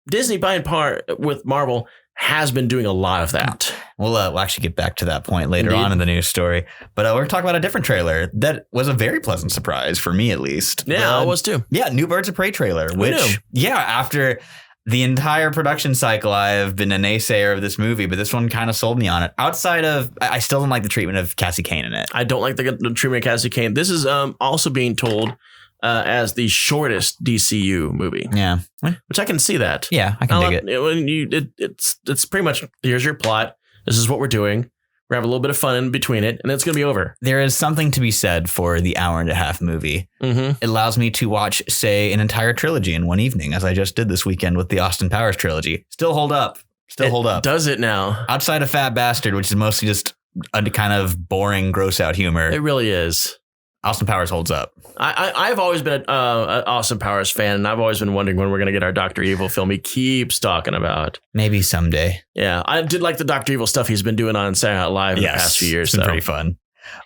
Disney, by and part with Marvel, has been doing a lot of that. We'll actually get back to that point later on in the news story. But we're going to talk about a different trailer that was a very pleasant surprise for me, at least. Yeah, it was too. Yeah, new Birds of Prey trailer, which, after the entire production cycle, I have been a naysayer of this movie, but this one kind of sold me on it. Outside of, I still don't like the treatment of Cassie Cain in it. I don't like the treatment of Cassie Cain. This is also being told as the shortest DCU movie. Yeah. Which I can see that. Yeah, I can dig it. It's pretty much, here's your plot. This is what we're doing. We're going to have a little bit of fun in between it, and it's going to be over. There is something to be said for the hour-and-a-half movie. Mm-hmm. It allows me to watch, say, an entire trilogy in one evening, as I just did this weekend with the Austin Powers trilogy. Still hold up. Does it now? Outside of Fat Bastard, which is mostly just a kind of boring, gross-out humor. It really is. Austin Powers holds up. I've always been an Austin Powers fan, and I've always been wondering when we're going to get our Dr. Evil film he keeps talking about. Maybe someday. Yeah, I did like the Dr. Evil stuff he's been doing on Saturday Night Live in the past few years. It's been pretty fun.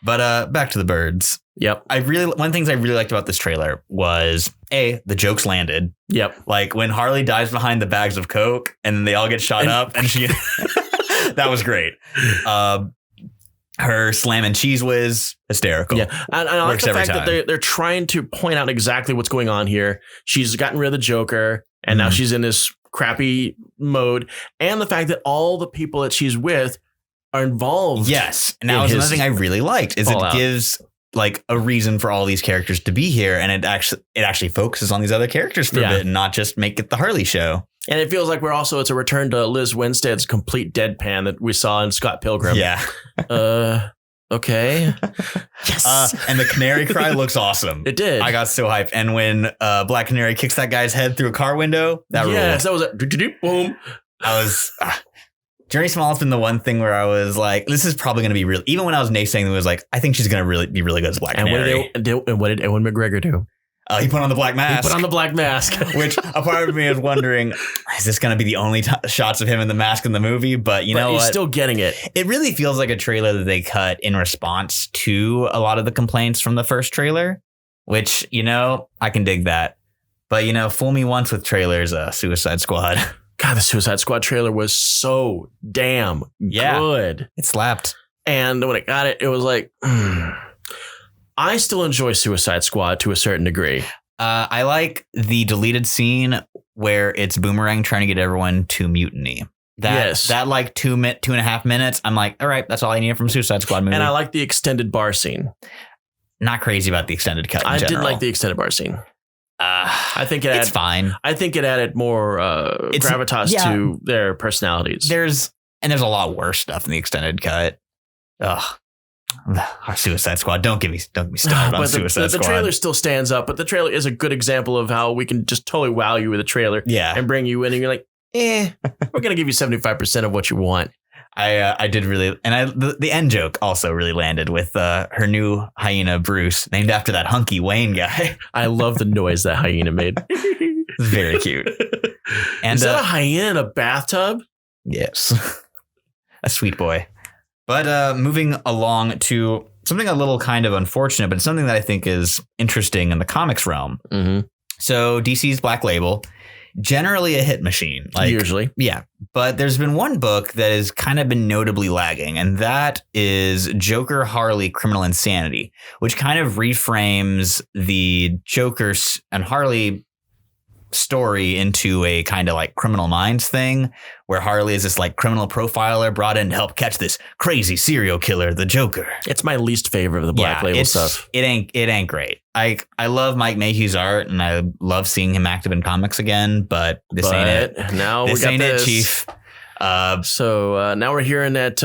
But back to the birds. Yep. One of the things I really liked about this trailer was, the jokes landed. Yep. Like when Harley dives behind the bags of Coke and then they all get shot up, and she that was great. Her slam and cheese whiz, hysterical. Yeah, and I like the fact that they're trying to point out exactly what's going on here. She's gotten rid of the Joker, and now she's in this crappy mode, and the fact that all the people that she's with are involved. Yes, and that was another thing I really liked, is it gives like a reason for all these characters to be here, and it actually focuses on these other characters for a bit, and not just make it the Harley show. And it feels like it's a return to Liz Winstead's complete deadpan that we saw in Scott Pilgrim. Yeah. Okay. Yes. And the canary cry looks awesome. It did. I got so hyped. And when Black Canary kicks that guy's head through a car window, that ruled. Yes, that was a boom. I was... Journey Small's been the one thing where I was like, this is probably going to be real. Even when I was naysaying, it was like, I think she's going to be really good as Black Canary. And what did Ewan McGregor do? He put on the black mask. Which a part of me is wondering, is this going to be the only shots of him in the mask in the movie? But you know what? He's still getting it. It really feels like a trailer that they cut in response to a lot of the complaints from the first trailer, which, I can dig that. But, fool me once with trailers, Suicide Squad. God, the Suicide Squad trailer was so damn good. It slapped. And when it got it, it was like... I still enjoy Suicide Squad to a certain degree. I like the deleted scene where it's Boomerang trying to get everyone to mutiny. That like 2.5 minutes. I'm like, all right, that's all I need from Suicide Squad movie. And I like the extended bar scene. Not crazy about the extended cut. I did like the extended bar scene. I think it's fine. I think it added more gravitas to their personalities. There's a lot worse stuff in the extended cut. Ugh. Our Suicide Squad. Don't get me started on Suicide Squad. The trailer still stands up, but the trailer is a good example of how we can just totally wow you with a trailer and bring you in and you're like, we're going to give you 75% of what you want. I did really, and the end joke also really landed with her new hyena, Bruce, named after that hunky Wayne guy. I love the noise that hyena made. It's very cute. And is that a hyena in a bathtub? Yes. A sweet boy. But moving along to something a little kind of unfortunate, but something that I think is interesting in the comics realm. Mm-hmm. So DC's Black Label generally a hit machine. Like, usually. Yeah. But there's been one book that has kind of been notably lagging, and that is Joker Harley Criminal Insanity, which kind of reframes the Joker and Harley story into a kind of like Criminal Minds thing, where Harley is this like criminal profiler brought in to help catch this crazy serial killer, the Joker. It's my least favorite of the Black Label stuff. It ain't great. I love Mike Mayhew's art, and I love seeing him active in comics again, but this ain't it. Now this we got ain't this. it, Chief. So now we're hearing that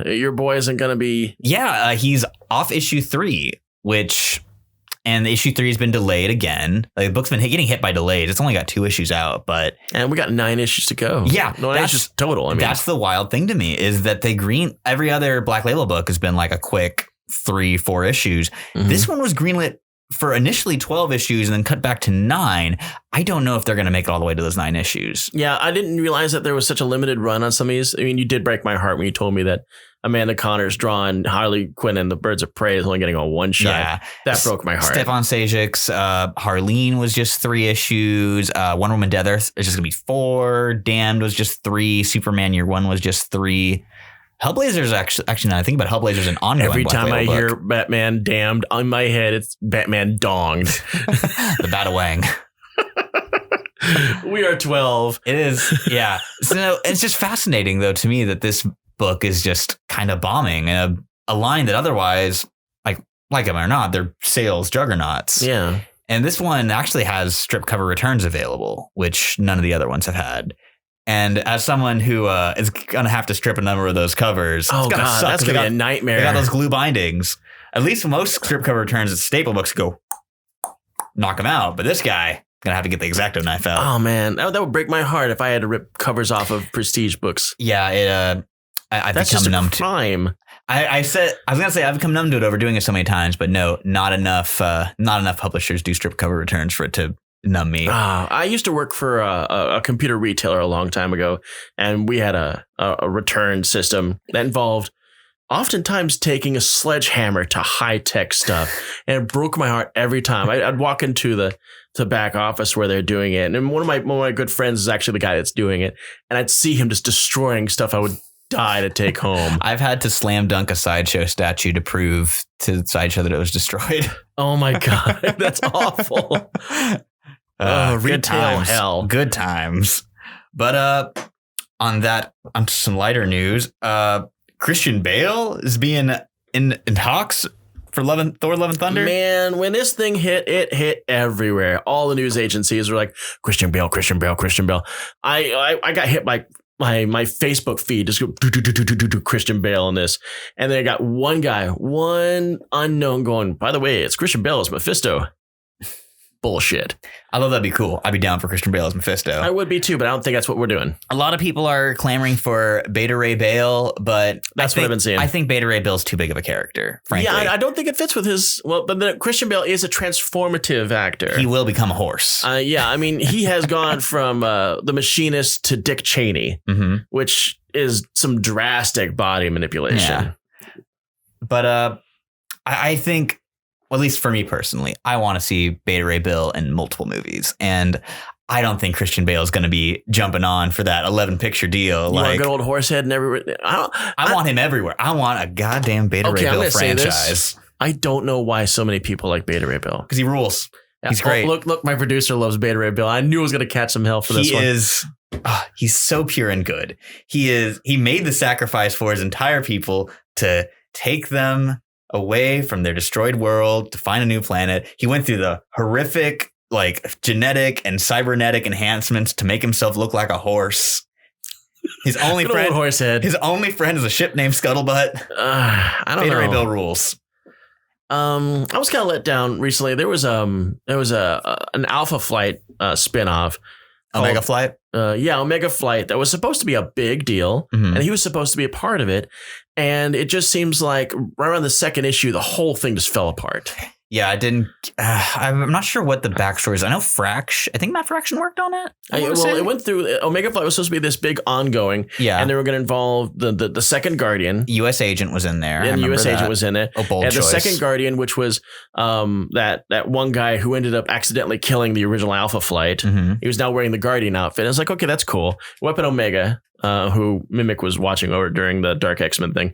your boy isn't going to be. Yeah, he's off issue 3, and issue 3 has been delayed again. Like, the book's been getting hit by delays. It's only got 2 issues out, and we got 9 issues to go. Yeah, 9 issues total. I mean, that's the wild thing to me, is that every other Black Label book has been like a quick 3-4 issues. Mm-hmm. This one was greenlit for initially 12 issues and then cut back to 9. I don't know if they're going to make it all the way to those 9 issues. Yeah, I didn't realize that there was such a limited run on some of these. I mean, you did break my heart when you told me that Amanda Connor's drawing Harley Quinn and the Birds of Prey is only getting a one shot. Yeah. That broke my heart. Stefan Sajic's Harleen was just 3 issues. Wonder Woman Death Earth is just going to be 4. Damned was just 3. Superman Year 1 was just 3. Hellblazer's actually now I think about Hellblazer's an ongoing. Every Black time I Label hear book. Batman Damned on my head, it's Batman Donged. The Batawang. We are 12. It is, yeah. So it's just fascinating though to me that this book is just kind of bombing a line that otherwise, like them or not, they're sales juggernauts. Yeah. And this one actually has strip cover returns available, which none of the other ones have had. And as someone who is going to have to strip a number of those covers, oh it's God, suck, that's going to be a nightmare. They got those glue bindings. At least most strip cover returns at staple books go knock them out. But this guy going to have to get the X-Acto knife out. Oh, man. That would break my heart if I had to rip covers off of prestige books. Yeah, I've that's become just numb a crime. I was going to say I've become numb to it over doing it so many times, but no, not enough publishers do strip cover returns for it to numb me. I used to work for a computer retailer a long time ago, and we had a return system that involved oftentimes taking a sledgehammer to high-tech stuff, and it broke my heart every time. I'd walk into the back office where they're doing it, and one of my good friends is actually the guy that's doing it, and I'd see him just destroying stuff I would die to take home. I've had to slam dunk a Sideshow statue to prove to Sideshow that it was destroyed. Oh my God, that's awful. Retail hell. Good times. But on some lighter news, Christian Bale is being in talks for Thor: Love and Thunder. Man, when this thing hit, it hit everywhere. All the news agencies were like, Christian Bale, Christian Bale, Christian Bale. I got hit by my Facebook feed, just go do Christian Bale in this. And then I got one unknown going, by the way, it's Christian Bale as Mephisto. Bullshit. I thought that'd be cool. I'd be down for Christian Bale as Mephisto. I would be too, but I don't think that's what we're doing. A lot of people are clamoring for Beta Ray Bale, but that's what I've been seeing. I think Beta Ray Bale's too big of a character, frankly. Yeah, I don't think it fits with his. Well, but then Christian Bale is a transformative actor. He will become a horse. Yeah, I mean, he has gone from the Machinist to Dick Cheney, which is some drastic body manipulation. Yeah. But I think. Well, at least for me personally, I want to see Beta Ray Bill in multiple movies. And I don't think Christian Bale is going to be jumping on for that 11-picture deal. You want a good old horse head and everywhere? I want him everywhere. I want a goddamn Beta Ray Bill franchise. I don't know why so many people like Beta Ray Bill. Because he rules. He's great. Look, my producer loves Beta Ray Bill. I knew I was going to catch some hell for this one. He's so pure and good. He made the sacrifice for his entire people to take them away from their destroyed world to find a new planet. He went through the horrific, genetic and cybernetic enhancements to make himself look like a horse. His only friend, horse head. His only friend is a ship named Scuttlebutt. I don't know. Beta Ray Bill rules. I was kind of let down recently. There was an Alpha Flight spinoff. Omega Flight? Omega Flight. That was supposed to be a big deal, and he was supposed to be a part of it. And it just seems like right around the second issue, the whole thing just fell apart. Yeah, I didn't. I'm not sure what the backstory is. I know I think Matt Fraction worked on it. It went through. Omega Flight was supposed to be this big ongoing. Yeah. And they were going to involve the second Guardian. U.S. Agent was in there. And the U.S. Agent was in it. A bold and choice. The second Guardian, which was that one guy who ended up accidentally killing the original Alpha Flight. Mm-hmm. He was now wearing the Guardian outfit. I was like, okay, that's cool. Weapon Omega, who Mimic was watching over during the Dark X-Men thing.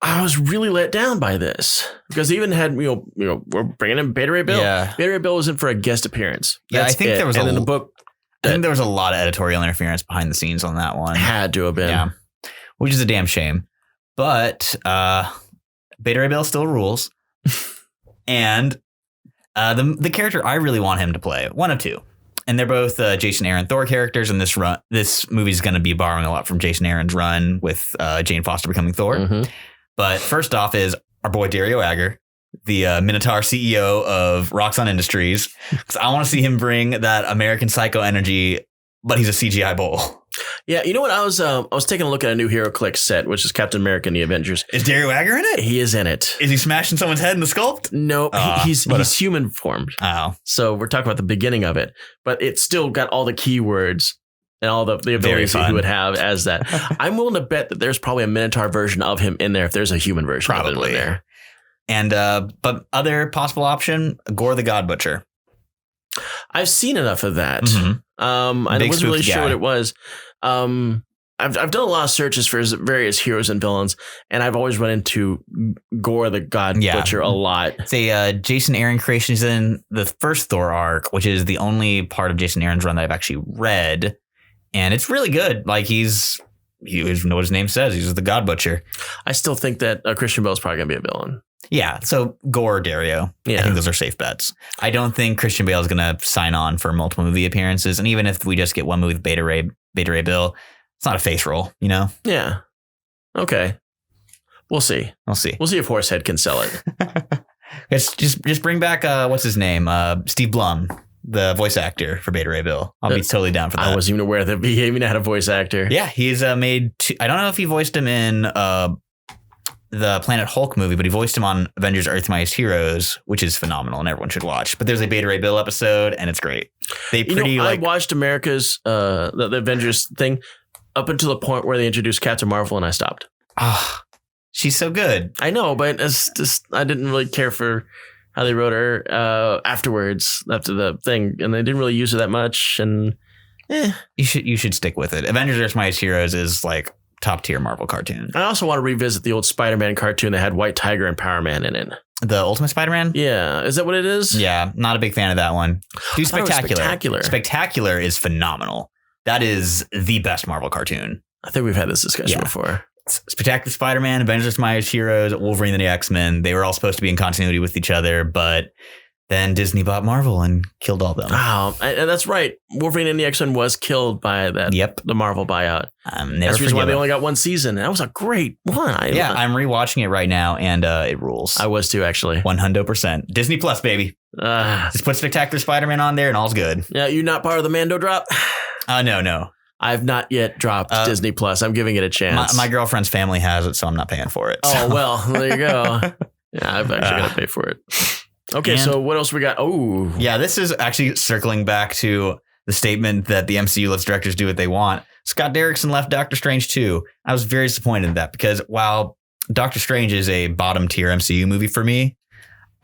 I was really let down by this because they even had, we're bringing in Beta Ray Bill. Yeah. Beta Ray Bill was in for a guest appearance. I think there was in the book. I think there was a lot of editorial interference behind the scenes on that one. Had to have been. Yeah. Which is a damn shame. But Beta Ray Bill still rules. And the character I really want him to play, one of two. And they're both Jason Aaron Thor characters. And this movie's going to be borrowing a lot from Jason Aaron's run with Jane Foster becoming Thor. Mm-hmm. But first off is our boy Dario Agger, the Minotaur CEO of Roxxon Industries. Because I want to see him bring that American Psycho energy, but he's a CGI bull. Yeah, you know what? I was taking a look at a new HeroClix set, which is Captain America and the Avengers. Is Dario Agger in it? He is in it. Is he smashing someone's head in the sculpt? No, he's human formed. Oh. So we're talking about the beginning of it, but it's still got all the keywords and all the abilities that he would have as that. I'm willing to bet that there's probably a Minotaur version of him in there if there's a human version of him in there. And but other possible option, Gore the God Butcher. I've seen enough of that. Mm-hmm. I wasn't really sure what it was. I've done a lot of searches for various heroes and villains, and I've always run into Gore the God Butcher a lot. It's a Jason Aaron creation. He's in the first Thor arc, which is the only part of Jason Aaron's run that I've actually read. And it's really good. Like you know what his name says. He's the God Butcher. I still think that Christian Bale's probably going to be a villain. Yeah. So Gore or Dario. Yeah. I think those are safe bets. I don't think Christian Bale is going to sign on for multiple movie appearances. And even if we just get one movie with Beta Ray Bill, it's not a face role, you know? Yeah. Okay. We'll see. We'll see if Horsehead can sell it. just bring back, what's his name? Steve Blum. The voice actor for Beta Ray Bill. I'll be totally down for that. I wasn't even aware that he even had a voice actor. Yeah, he's made I don't know if he voiced him in the Planet Hulk movie, but he voiced him on Avengers Earth's Mightiest Heroes, which is phenomenal and everyone should watch. But there's a Beta Ray Bill episode and it's great. I watched America's the Avengers thing up until the point where they introduced Captain Marvel and I stopped. She's so good. I know, but it's just I didn't really care for how they wrote her afterwards, after the thing, and they didn't really use her that much. And you should stick with it. Avengers: Earth's Mightiest Heroes is like top tier Marvel cartoon. I also want to revisit the old Spider-Man cartoon that had White Tiger and Power Man in it. The Ultimate Spider-Man? Yeah, is that what it is? Yeah, not a big fan of that one. Dude, Spectacular. Spectacular is phenomenal. That is the best Marvel cartoon. I think we've had this discussion before. Spectacular Spider-Man, Avengers: Mightiest Heroes, Wolverine and the X-Men. They were all supposed to be in continuity with each other, but then Disney bought Marvel and killed all of them. Oh, and that's right. Wolverine and the X-Men was killed by that. Yep. The Marvel buyout. That's the reason why they only got one season. That was a great one. I'm rewatching it right now, and it rules. I was too, actually. 100%. Disney Plus, baby. Just put Spectacular Spider-Man on there, and all's good. Yeah, you not part of the Mando drop? No. I've not yet dropped Disney Plus. I'm giving it a chance. My girlfriend's family has it, so I'm not paying for it. Oh, well, there you go. Yeah, I've actually got to pay for it. Okay, so what else we got? Oh. Yeah, this is actually circling back to the statement that the MCU lets directors do what they want. Scott Derrickson left Doctor Strange 2. I was very disappointed in that because while Doctor Strange is a bottom tier MCU movie for me,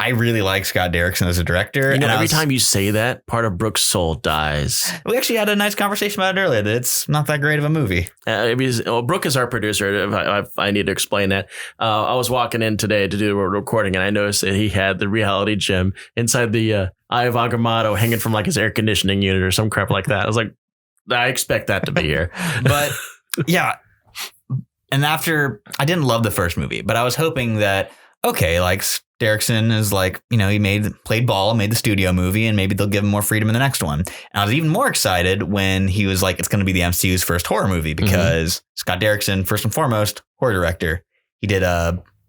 I really like Scott Derrickson as a director. You know, every time you say that, part of Brooke's soul dies. We actually had a nice conversation about it earlier. That it's not that great of a movie. Brooke is our producer. I need to explain that. I was walking in today to do a recording, and I noticed that he had the reality gem inside the Eye of Agamotto hanging from like his air conditioning unit or some crap like that. I was like, I expect that to be here. But yeah. And after, I didn't love the first movie, but I was hoping that, okay, like Derrickson is like, you know, he played ball, made the studio movie, and maybe they'll give him more freedom in the next one. And I was even more excited when he was like, it's going to be the MCU's first horror movie because Scott Derrickson, first and foremost, horror director. He did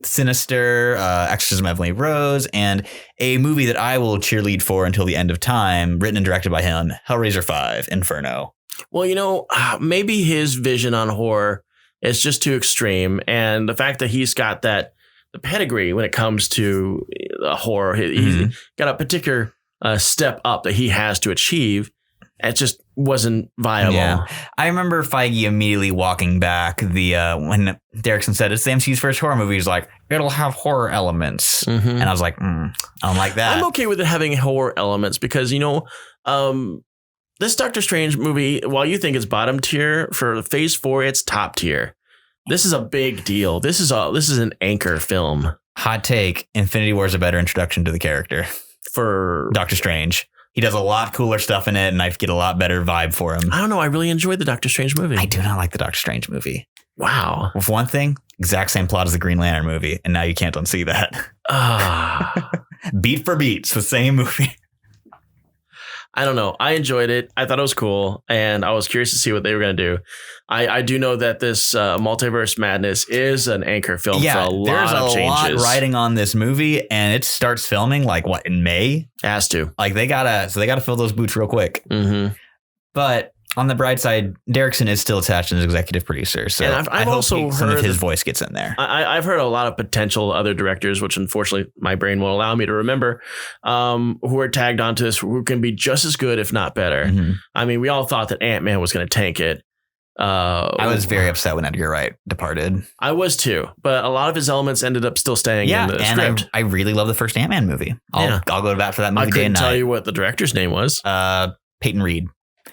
Sinister, Exorcism of Emily Rose, and a movie that I will cheerlead for until the end of time, written and directed by him, Hellraiser 5, Inferno. Well, you know, maybe his vision on horror is just too extreme. And the fact that he's got that pedigree when it comes to horror. He's got a particular step up that he has to achieve. It just wasn't viable. Yeah. I remember Feige immediately walking back when Derrickson said it's the MCU's first horror movie. He's like, it'll have horror elements. And I was like, I don't like that. I'm okay with it having horror elements because, this Doctor Strange movie, while you think it's bottom tier, for Phase 4, it's top tier. This is a big deal. This is an anchor film. Hot take, Infinity War is a better introduction to the character. For Doctor Strange. He does a lot cooler stuff in it, and I get a lot better vibe for him. I don't know. I really enjoyed the Doctor Strange movie. I do not like the Doctor Strange movie. Wow. With one thing, exact same plot as the Green Lantern movie, and now you can't unsee that. Beat for beat, it's the same movie. I don't know. I enjoyed it. I thought it was cool, and I was curious to see what they were going to do. I do know that this Multiverse Madness is an anchor film for a lot of changes. There's a lot riding on this movie, and it starts filming in May? Has to. Like they gotta fill those boots real quick. But on the bright side, Derrickson is still attached as executive producer, so and I've also heard some of his voice gets in there. I've heard a lot of potential other directors, which unfortunately my brain won't allow me to remember, who are tagged onto this, who can be just as good, if not better. I mean, we all thought that Ant-Man was going to tank it. I was very upset when Edgar Wright departed. I was too, but a lot of his elements ended up still staying in the script. I really love the first Ant-Man movie. I'll go to bat for that movie day and night. I couldn't tell you what the director's name was. Peyton Reed.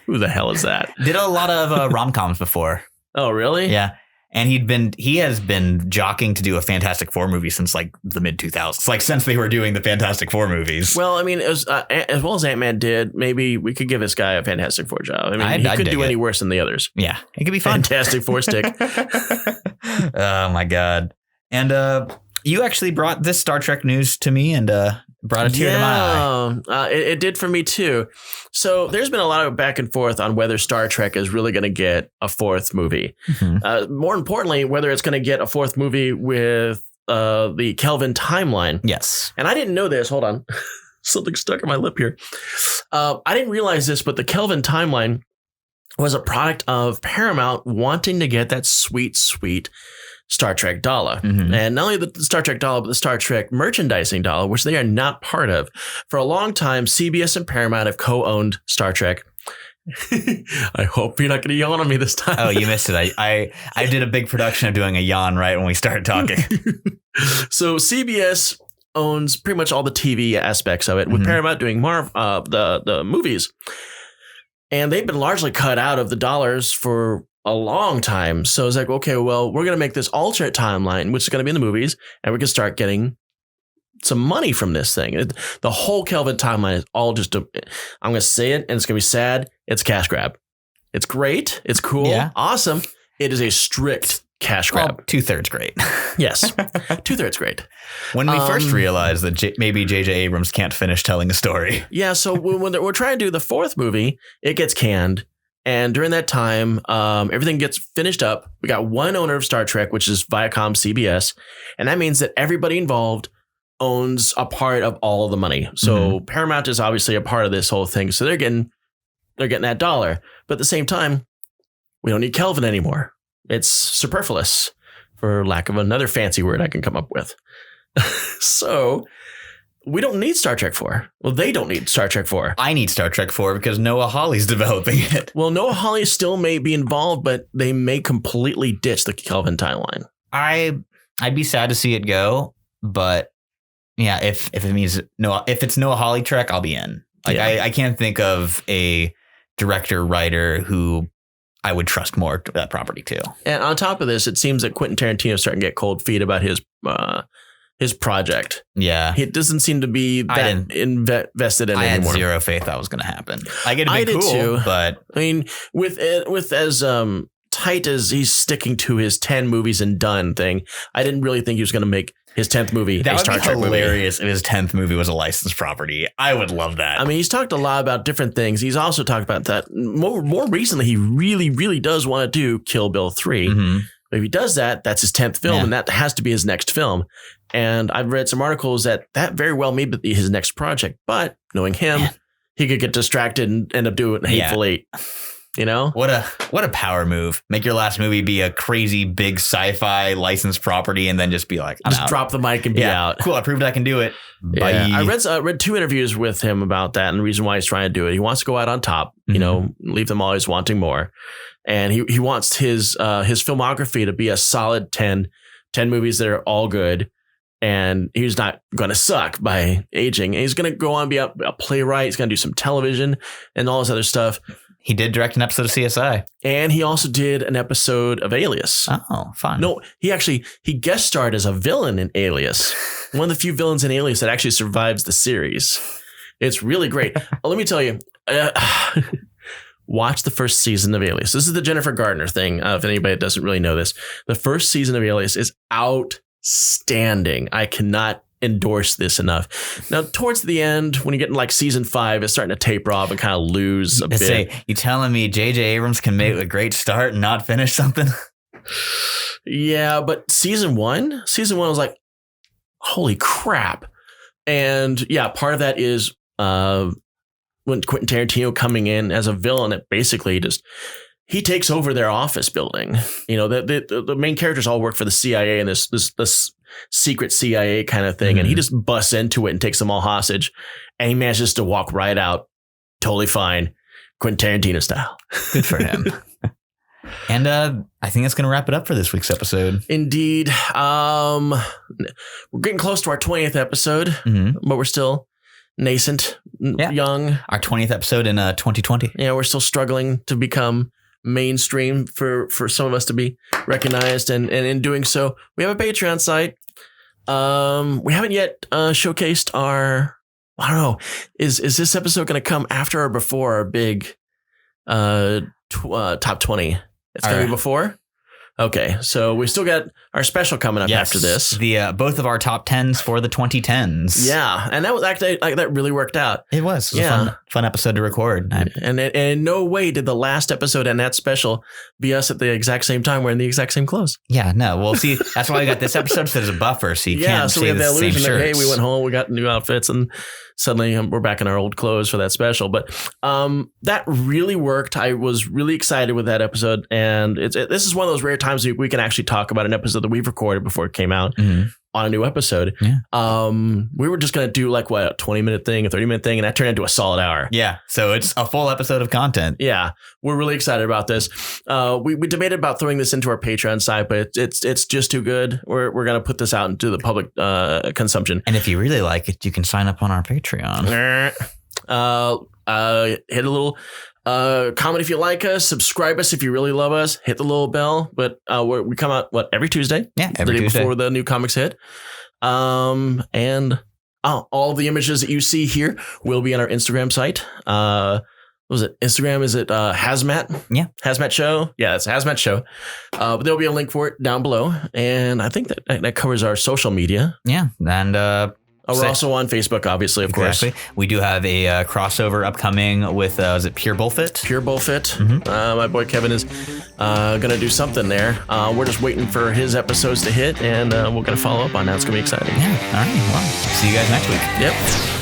Who the hell is that? Did a lot of rom-coms before. Oh, really? Yeah. And he has been jockeying to do a Fantastic Four movie since like the mid 2000s, like since they were doing the Fantastic Four movies. Well, I mean, it was, as well as Ant-Man did, maybe we could give this guy a Fantastic Four job. I mean, he couldn't do any worse than the others. Yeah, it could be fun. Fantastic Four stick. Oh my God. And you actually brought this Star Trek news to me and brought a tear to my eye. It did for me too. So there's been a lot of back and forth on whether Star Trek is really going to get a fourth movie. More importantly, whether it's going to get a fourth movie with the Kelvin timeline. Yes. And I didn't know this. Hold on. Something stuck in my lip here. I didn't realize this, but the Kelvin timeline was a product of Paramount wanting to get that sweet Star Trek dollar. And not only the Star Trek dollar, but the Star Trek merchandising dollar, which they are not part of. For a long time, CBS and Paramount have co-owned Star Trek. I hope you're not going to yawn on me this time. Oh, you missed it. I did a big production of doing a yawn right when we started talking. So CBS owns pretty much all the TV aspects of it, with Paramount doing more of the movies. And they've been largely cut out of the dollars for a long time. So it's like, okay, well, we're going to make this alternate timeline, which is going to be in the movies, and we can start getting some money from this thing. The whole Kelvin timeline is all just I'm going to say it, and it's going to be sad. It's a cash grab. It's great. It's cool. Awesome. It is a strict cash grab. Well, 2/3 great. Yes. 2/3 great. When we first realized that maybe J.J. Abrams can't finish telling a story. Yeah. So when we're trying to do the fourth movie, it gets canned. And during that time, everything gets finished up. We got one owner of Star Trek, which is Viacom CBS. And that means that everybody involved owns a part of all of the money. So Paramount is obviously a part of this whole thing. So they're getting that dollar. But at the same time, we don't need Kelvin anymore. It's superfluous, for lack of another fancy word I can come up with. So we don't need Star Trek 4. Well, they don't need Star Trek 4. I need Star Trek 4 because Noah Hawley's developing it. Well, Noah Hawley still may be involved, but they may completely ditch the Kelvin timeline. I'd be sad to see it go, but yeah, if it means if it's Noah Hawley Trek, I'll be in. Like I can't think of a director writer who I would trust more to that property too. And on top of this, it seems that Quentin Tarantino is starting to get cold feet about his project. Yeah. It doesn't seem to be that invested in it anymore. I had zero faith that was going to happen. I get I it did cool, too. But I mean, with as tight as he's sticking to his 10 movies and done thing, I didn't really think he was going to make his 10th movie that a Star Trek movie. That would be hilarious if his 10th movie was a licensed property. I would love that. I mean, he's talked a lot about different things. He's also talked about that more recently. He really, really does want to do Kill Bill 3. But if he does that, that's his 10th film, and that has to be his next film. And I've read some articles that very well may be his next project. But knowing him, he could get distracted and end up doing Hateful Eight. You know, what a power move. Make your last movie be a crazy big sci-fi licensed property, and then just be like, just drop the mic and be out. Cool. I proved I can do it. Bye. Yeah. I read 2 interviews with him about that, and the reason why he's trying to do it. He wants to go out on top. You know, leave them always wanting more, and he wants his filmography to be a solid 10 movies that are all good. And he's not going to suck by aging. He's going to go on and be a playwright. He's going to do some television and all this other stuff. He did direct an episode of CSI. And he also did an episode of Alias. Oh, fun. No, he guest starred as a villain in Alias. One of the few villains in Alias that actually survives the series. It's really great. Let me tell you, watch the first season of Alias. This is the Jennifer Gardner thing. If anybody doesn't really know this, the first season of Alias is outstanding. I cannot endorse this enough. Now, towards the end, when you get in like season 5, it's starting to taper off and kind of lose a bit. You telling me J.J. Abrams can make a great start and not finish something? Yeah, but season one was like, holy crap. And yeah, part of that is when Quentin Tarantino coming in as a villain, it basically he takes over their office building. You know, the main characters all work for the CIA and this secret CIA kind of thing. And he just busts into it and takes them all hostage. And he manages to walk right out totally fine, Quentin Tarantino style. Good for him. And I think that's going to wrap it up for this week's episode. Indeed. We're getting close to our 20th episode, but we're still nascent, young. Our 20th episode in 2020. Yeah, we're still struggling to become mainstream for some of us to be recognized. And in doing so, we have a Patreon site. We haven't yet showcased our, I don't know, is this episode going to come after or before our big top 20? It's going to be before? Okay, so we still got our special coming up after this. The both of our top 10s for the 2010s. Yeah, and that was actually that really worked out. It was a fun episode to record. And in no way did the last episode and that special be us at the exact same time wearing the exact same clothes. Yeah, no. Well, see, that's why we got this episode so there's a buffer, so you can't so we have the that illusion same that, hey, shirts. we went home, we got new outfits, and suddenly we're back in our old clothes for that special. But that really worked. I was really excited with that episode, and this is one of those rare times we can actually talk about an episode that we've recorded before it came out on a new episode. Yeah. We were just going to do like a 20-minute thing, a 30-minute thing, and that turned into a solid hour. Yeah. So it's a full episode of content. Yeah. We're really excited about this. We debated about throwing this into our Patreon site, but it's just too good. We're going to put this out into the public consumption. And if you really like it, you can sign up on our Patreon. Hit a little comment if you like us, subscribe us if you really love us, hit the little bell. But we come out every Tuesday? Yeah, every Tuesday before the new comics hit. And all of the images that you see here will be on our Instagram site. What was it? Instagram, is it Hazmat? Yeah. Hazmat Show? Yeah, it's Hazmat Show. But there'll be a link for it down below. And I think that covers our social media. Yeah. And we're also on Facebook, obviously, of course. We do have a crossover upcoming with, is it Pure Bullfit? Pure Bullfit. My boy Kevin is going to do something there. We're just waiting for his episodes to hit, and we're going to follow up on that. It's going to be exciting. Yeah. All right. Well, see you guys next week. Yep.